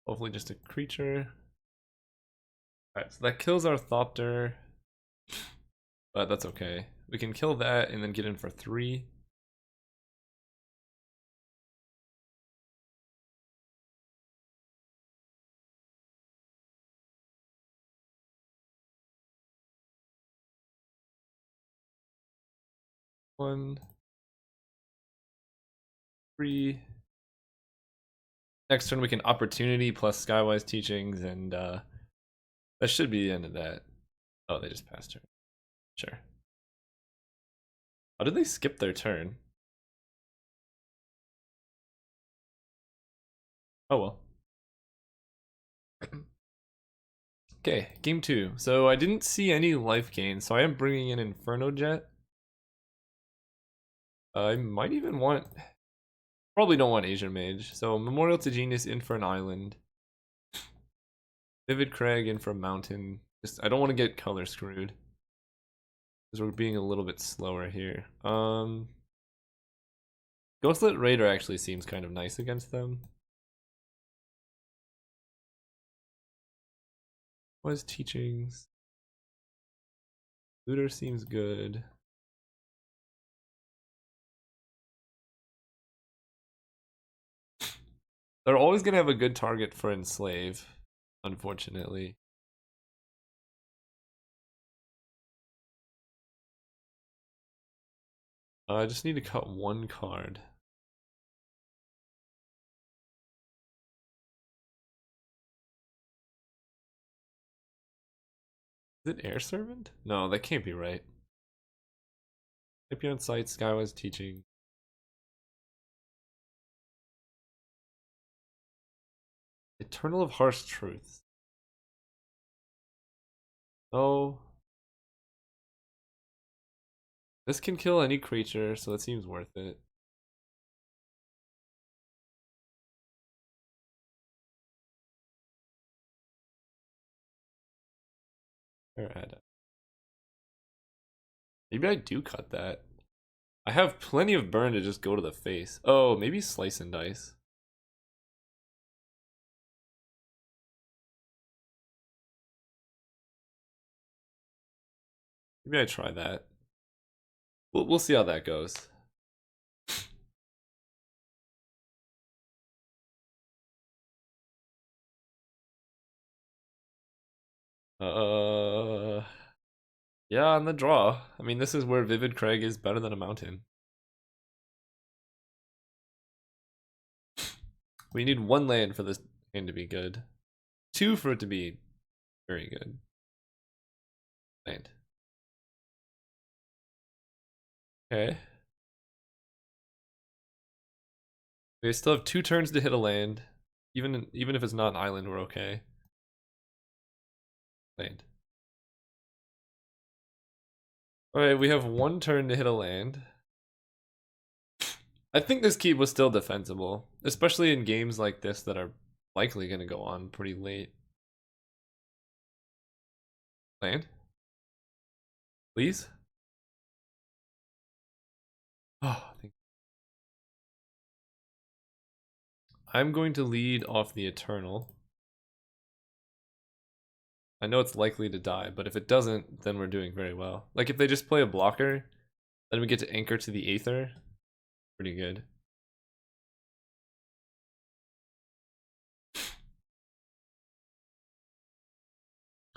[SPEAKER 1] Hopefully just a creature. Alright, so that kills our Thopter. But that's okay. We can kill that and then get in for 3. One, 3. Next turn we can Opportunity plus Skywise Teachings, and that should be the end of that. Oh, they just passed turn. Sure. How did they skip their turn? Oh well. Okay, game 2. So I didn't see any life gain, so I am bringing in Inferno Jet. I might even want... Probably don't want Asian Mage. So Memorial to Genius in for an island. Vivid Crag in for a mountain. Just I don't want to get color screwed. Because we're being a little bit slower here. Ghostlit Raider actually seems kind of nice against them. What is Teachings? Looter seems good. They're always going to have a good target for Enslave, unfortunately. I just need to cut one card. Is it Air Servant? No, that can't be right. Champion Sight, Skywise Teaching. Eternal of Harsh Truths. Oh. This can kill any creature, so it seems worth it. Maybe I do cut that. I have plenty of burn to just go to the face. Oh, maybe Slice and Dice. Maybe I try that. We'll see how that goes. Yeah, on the draw. I mean, this is where Vivid Craig is better than a mountain. We need 1 land for this hand to be good. 2 for it to be very good. Land. Okay. We still have 2 turns to hit a land. Even if it's not an island, we're okay. Land. Alright, we have one turn to hit a land. I think this keep was still defensible, especially in games like this that are likely going to go on pretty late. Land? Please? Oh, I'm going to lead off the Eternal. I know it's likely to die, but if it doesn't, then we're doing very well. Like if they just play a blocker, then we get to anchor to the Aether. Pretty good.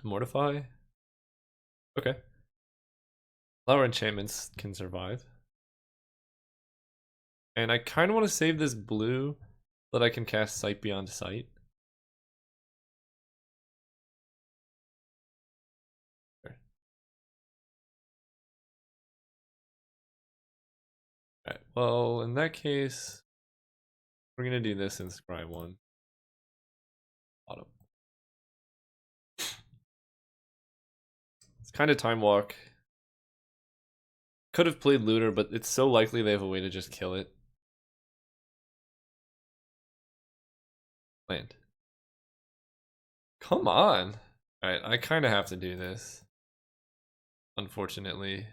[SPEAKER 1] Mortify? Okay. Flower enchantments can survive. And I kind of want to save this blue so that I can cast Sight Beyond Sight. Alright, well, in that case, we're going to do this in Scry 1. Bottom. It's kind of Time Walk. Could have played Looter, but it's so likely they have a way to just kill it. Land. Come on. Alright, I kind of have to do this. Unfortunately.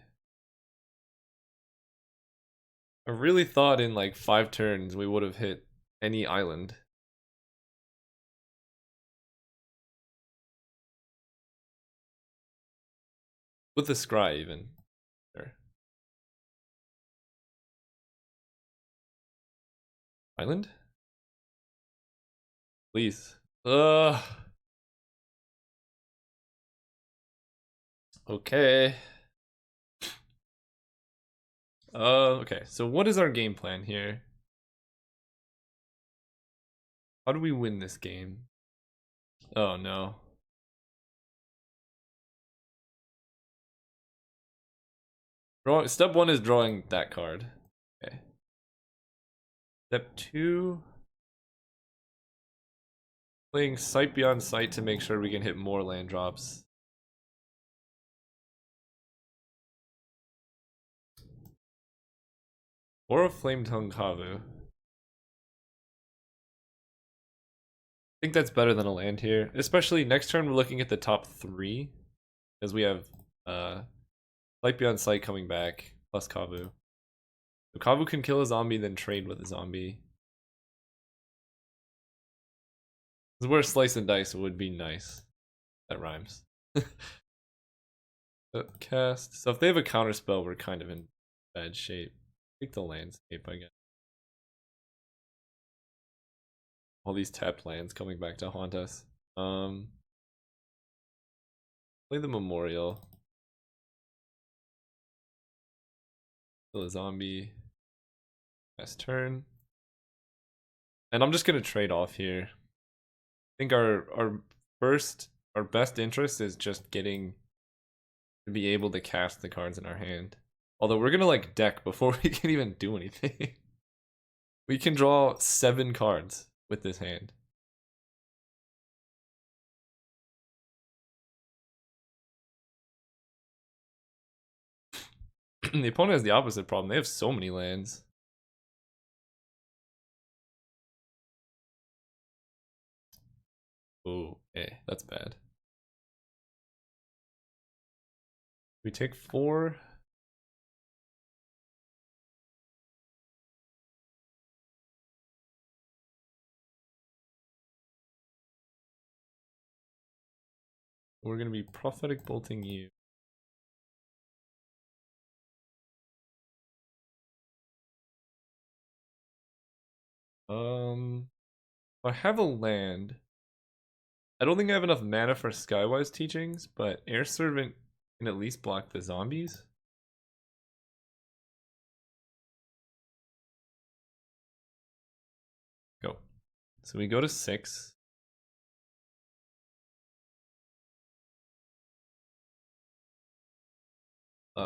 [SPEAKER 1] I really thought in like 5 turns we would have hit any island. With the Scry even. Sure. Island? Please. Ugh. Okay. Okay, so what is our game plan here? How do we win this game? Oh no. Step 1 is drawing that card. Okay. Step 2, playing Sight Beyond Sight to make sure we can hit more land drops. Or a Flame Tongue Kavu. I think that's better than a land here. Especially next turn we're looking at the top 3. Because we have Sight Beyond Sight coming back, plus Kavu. So Kavu can kill a zombie, then trade with a zombie. This is where Slice and Dice would be nice. That rhymes. Cast. So if they have a counter spell, we're kind of in bad shape. Take the landscape, I guess. All these tapped lands coming back to haunt us. Play the Memorial. Kill a zombie. Last turn. And I'm just gonna trade off here. I think our best interest is just getting to be able to cast the cards in our hand. Although we're gonna like deck before we can even do anything. We can draw 7 cards with this hand. The opponent has the opposite problem. They have so many lands. Oh, that's bad. We take 4. We're gonna be Prophetic Bolting you. I have a land. I don't think I have enough mana for Skywise Teachings, but Air Servant can at least block the zombies. Go. So we go to 6.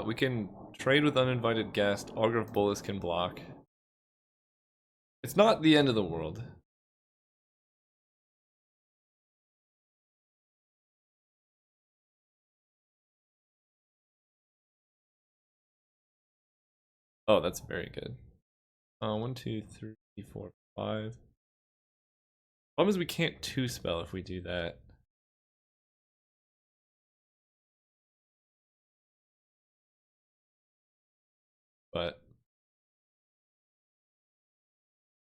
[SPEAKER 1] We can trade with Uninvited Guest. Augur of Bolus can block. It's not the end of the world. Oh, that's very good. 1, 2, 3, 4, 5. Problem is we can't 2-spell if we do that. But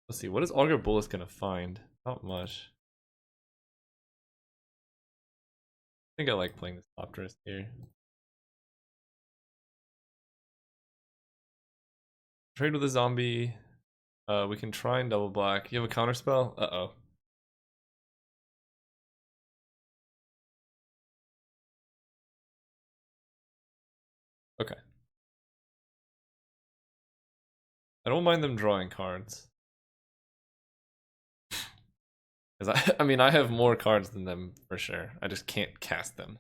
[SPEAKER 1] let's see, what is Augur Bolus gonna find? Not much. I think I like playing this Opterist here. Trade with a zombie. We can try and double black. You have a counter spell? Uh-oh. Okay. I don't mind them drawing cards. Because I mean, I have more cards than them for sure. I just can't cast them.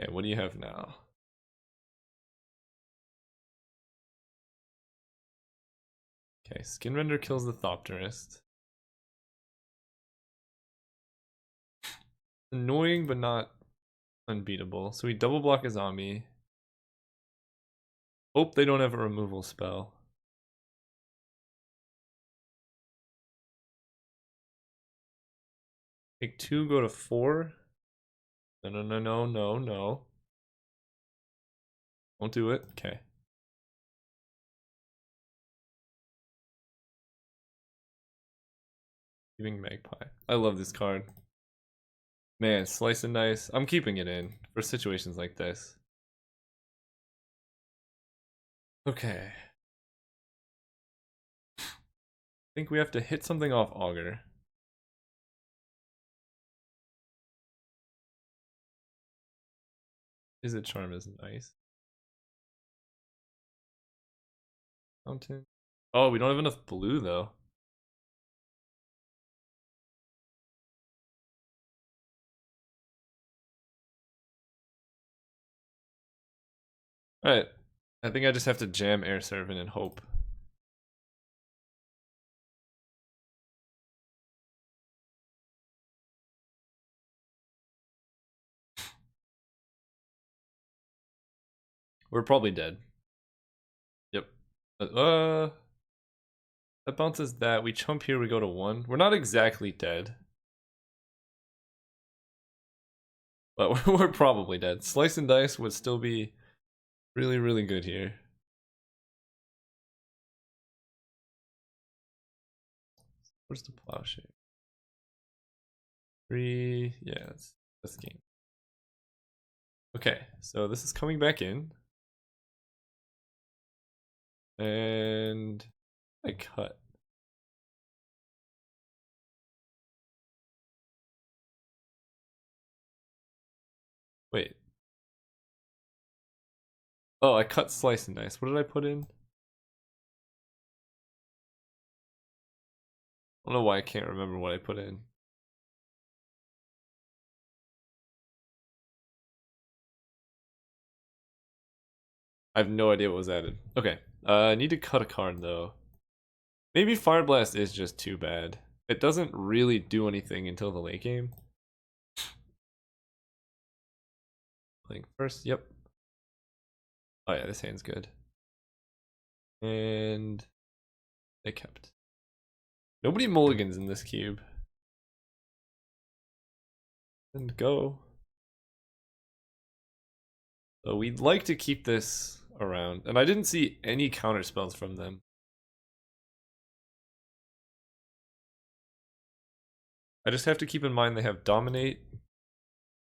[SPEAKER 1] Okay, what do you have now? Okay, Skinrender kills the Thopterist. Annoying, but not unbeatable. So we double block a zombie. Hope they don't have a removal spell. Take 2, go to 4. No, no, no, no, no, no. Won't do it. Okay. Giving Magpie. I love this card. Man, Slice and Dice. I'm keeping it in for situations like this. Okay. I think we have to hit something off Augur. Izzet Charm is nice. Fountain. Oh, we don't have enough blue though. Alright. I think I just have to jam Air Servant and hope. We're probably dead. Yep. That bounces that. We chump here, we go to 1. We're not exactly dead. But we're probably dead. Slice and Dice would still be really, really good here. Where's the Plowshare? 3, yeah, that's the game. Okay, so this is coming back in. And I cut. Wait. Oh, I cut Slice and Dice. What did I put in? I don't know why I can't remember what I put in. I have no idea what was added. Okay. I need to cut a card though. Maybe Fire Blast is just too bad. It doesn't really do anything until the late game. Playing first, yep. Oh yeah, this hand's good. And they kept. Nobody mulligans in this cube. And go. So we'd like to keep this around. And I didn't see any counter spells from them. I just have to keep in mind they have Dominate.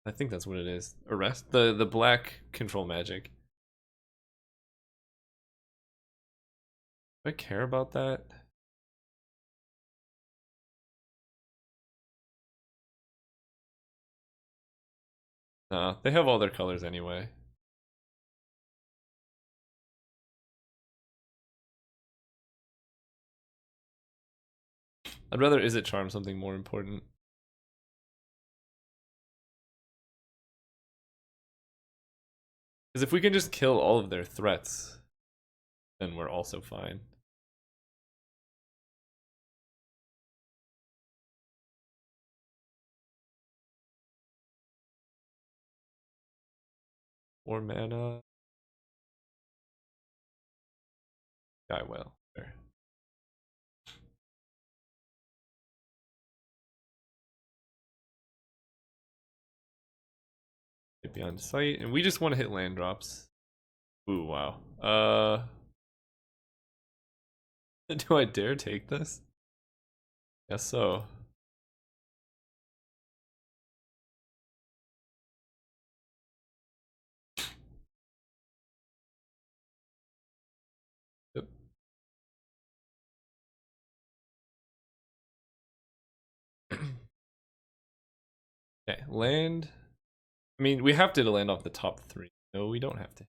[SPEAKER 1] I think that's what it is. Arrest? The black control magic. Do I care about that? Nah, they have all their colors anyway. I'd rather Izzet Charm something more important. Because if we can just kill all of their threats, then we're also fine. 4 mana. Sky Whale. There. Get beyond sight, and we just want to hit land drops. Ooh, wow. Do I dare take this? Guess so. Yep. Okay, land. I mean, we have to land off the top 3. No, we don't have to.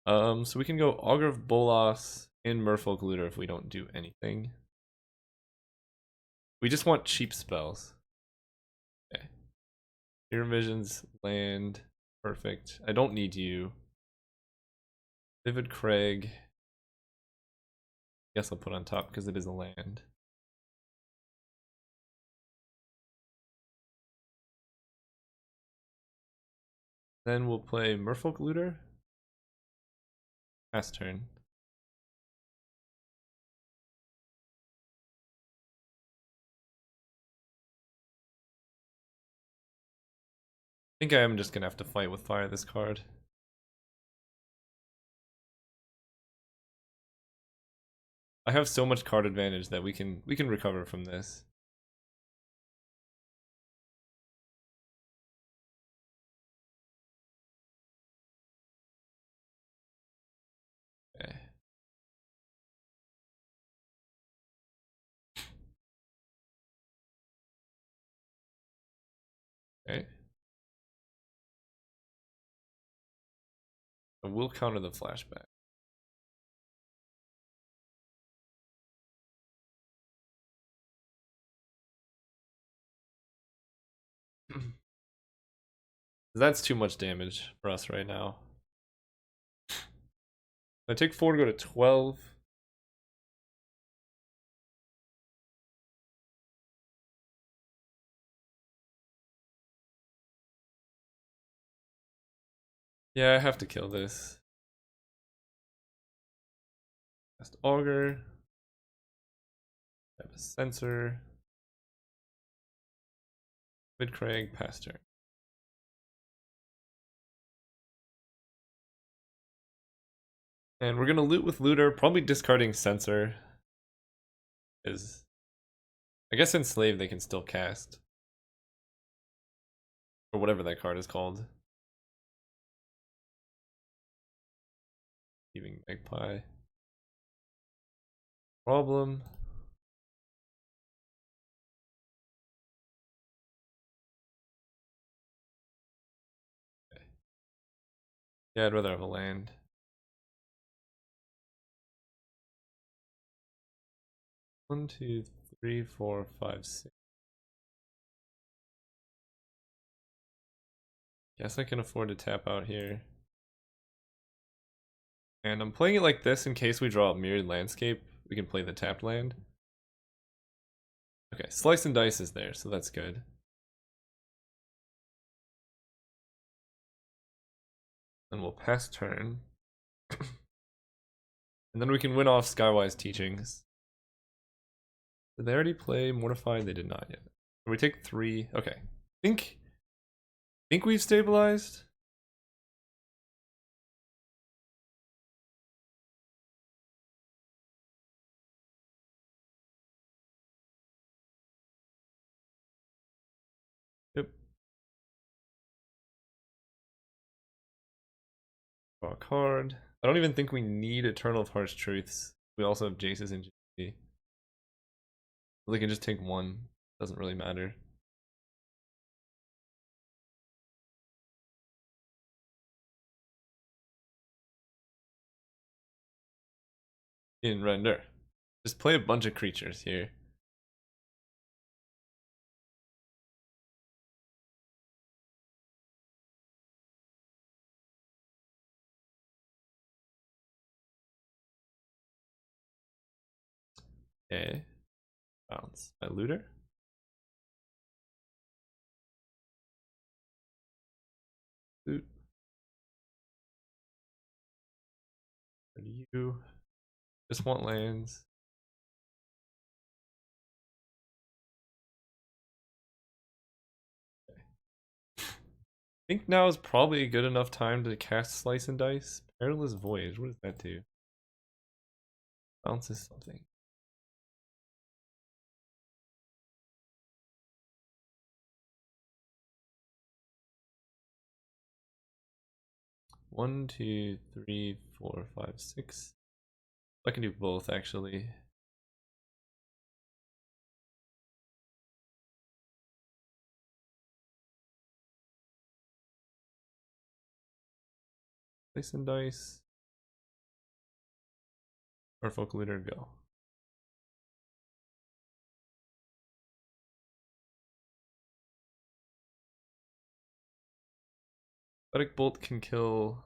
[SPEAKER 1] So we can go Augur of Bolas and Merfolk Looter if we don't do anything. We just want cheap spells. Okay. Your Visions, land, perfect. I don't need you. Vivid Craig. Guess I'll put on top because it is a land. Then we'll play Merfolk Looter. Pass turn. I think I am just gonna have to fight with fire this card. I have so much card advantage that we can recover from this. Okay. Okay. I will counter the flashback. That's too much damage for us right now. I take 4 to go to 12. Yeah, I have to kill this. Cast Augur. I have a Sensor. Mid Craig, pass turn. And we're gonna loot with Looter, probably discarding Sensor. Is I guess Enslave they can still cast. Or whatever that card is called. Thieving Magpie. Problem. Okay. Yeah, I'd rather have a land. One, two, three, four, five, six. Guess I can afford to tap out here. And I'm playing it like this in case we draw a Mirrored Landscape. We can play the tapped land. Okay, Slice and Dice is there, so that's good. Then we'll pass turn. And then we can win off Skywise Teachings. Did they already play Mortify? They did not yet. We take 3. Okay. Think we've stabilized? Yep. Draw a card. I don't even think we need Eternal of Harsh Truths. We also have Jace's Ingenuity. They can just take 1. Doesn't really matter. In render. Just play a bunch of creatures here. Okay. Bounce by Looter. Loot. 2. Just want lands. I think now is probably a good enough time to cast Slice and Dice. Perilous Voyage, what does that do? Bounces something. One, two, three, four, five, six. I can do both actually. Slice and Dice. Or Folk Leader, go. Static Bolt can kill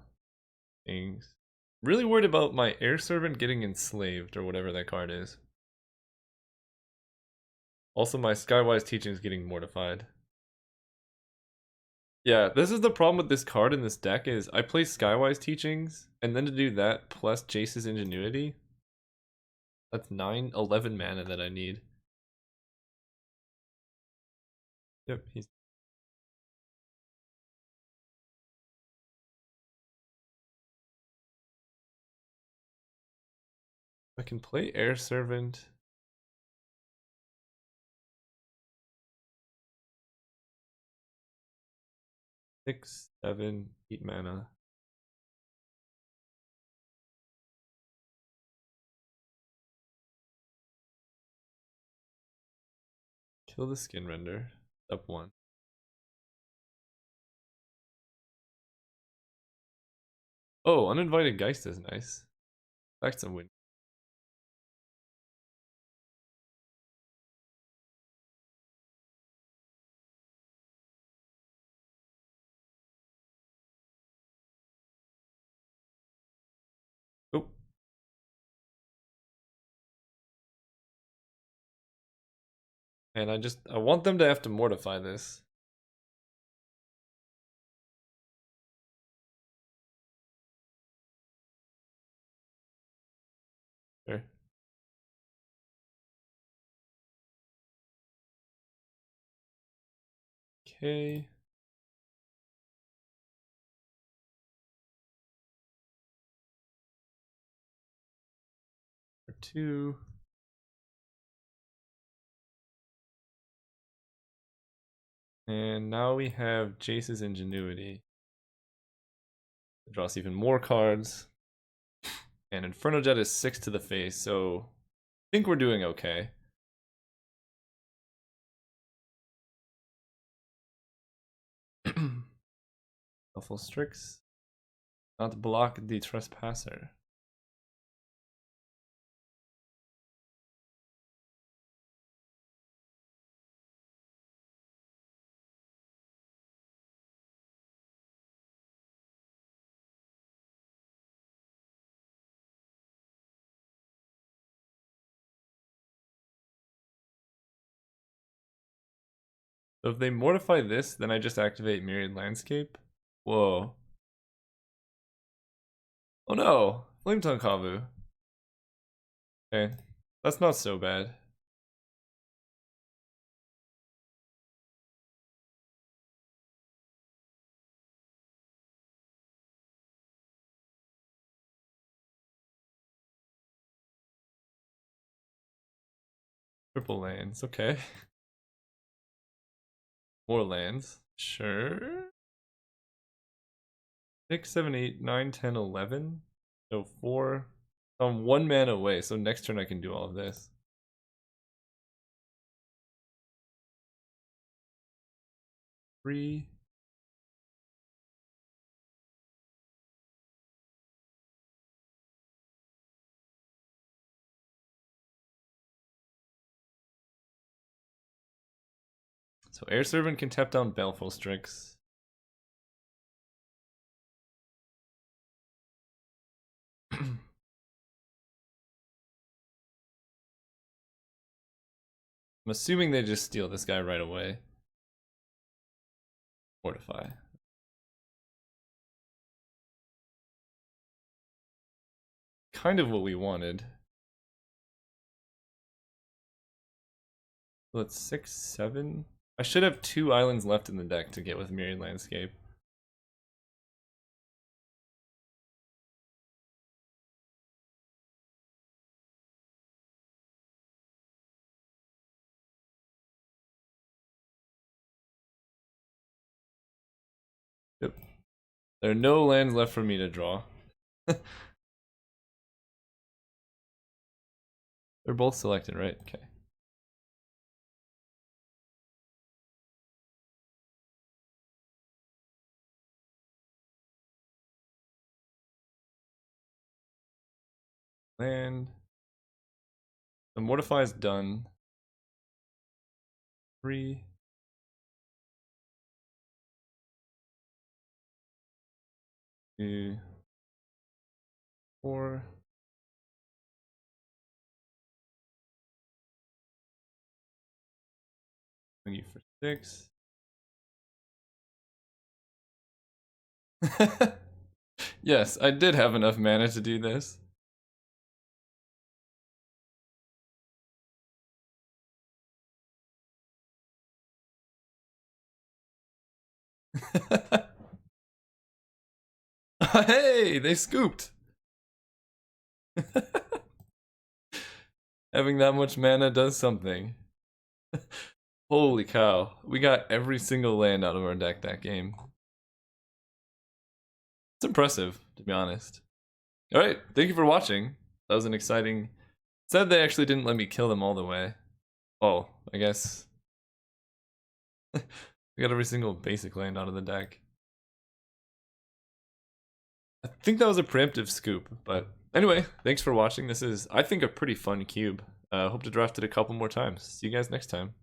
[SPEAKER 1] things. Really worried about my Air Servant getting enslaved or whatever that card is. Also, my Skywise Teaching is getting mortified. Yeah, this is the problem with this card in this deck is I play Skywise Teachings, and then to do that plus Jace's Ingenuity, that's 11 mana that I need. Yep, he's... I can play Air Servant. Six, 7, 8 mana. Kill the Skin Render. Up 1. Oh, Uninvited Geist is nice. Back some win. Oh. And I want them to have to mortify this. Sure. Okay. For 2. And now we have Jace's Ingenuity. It draws even more cards. And Inferno Jet is 6 to the face, so I think we're doing okay. Awful Strix. Not block the Trespasser. So if they mortify this, then I just activate Myriad Landscape. Whoa. Oh no! Flametongue Kavu. Okay. That's not so bad. Triple lands, okay. More lands. Sure. 6, 7, 8, 9, 10, 11. So 4. I'm 1 mana away, so next turn I can do all of this. Three. So Air Servant can tap down Baleful Strix. I'm assuming they just steal this guy right away. Fortify. I kind of what we wanted. So it's 6, 7. I should have 2 islands left in the deck to get with Myriad Landscape. Yep. There are no lands left for me to draw. They're both selected, right? Okay. Land. The Mortify is done. 3. 2. 4. 20 for 6. Yes, I did have enough mana to do this. Hey, they scooped. Having that much mana does something. Holy cow. We got every single land out of our deck that game. It's impressive, to be honest. Alright, thank you for watching. That was an exciting... Said they actually didn't let me kill them all the way. Oh, I guess... we got every single basic land out of the deck. I think that was a preemptive scoop, but anyway, thanks for watching. This is, I think, a pretty fun cube. Hope to draft it a couple more times. See you guys next time.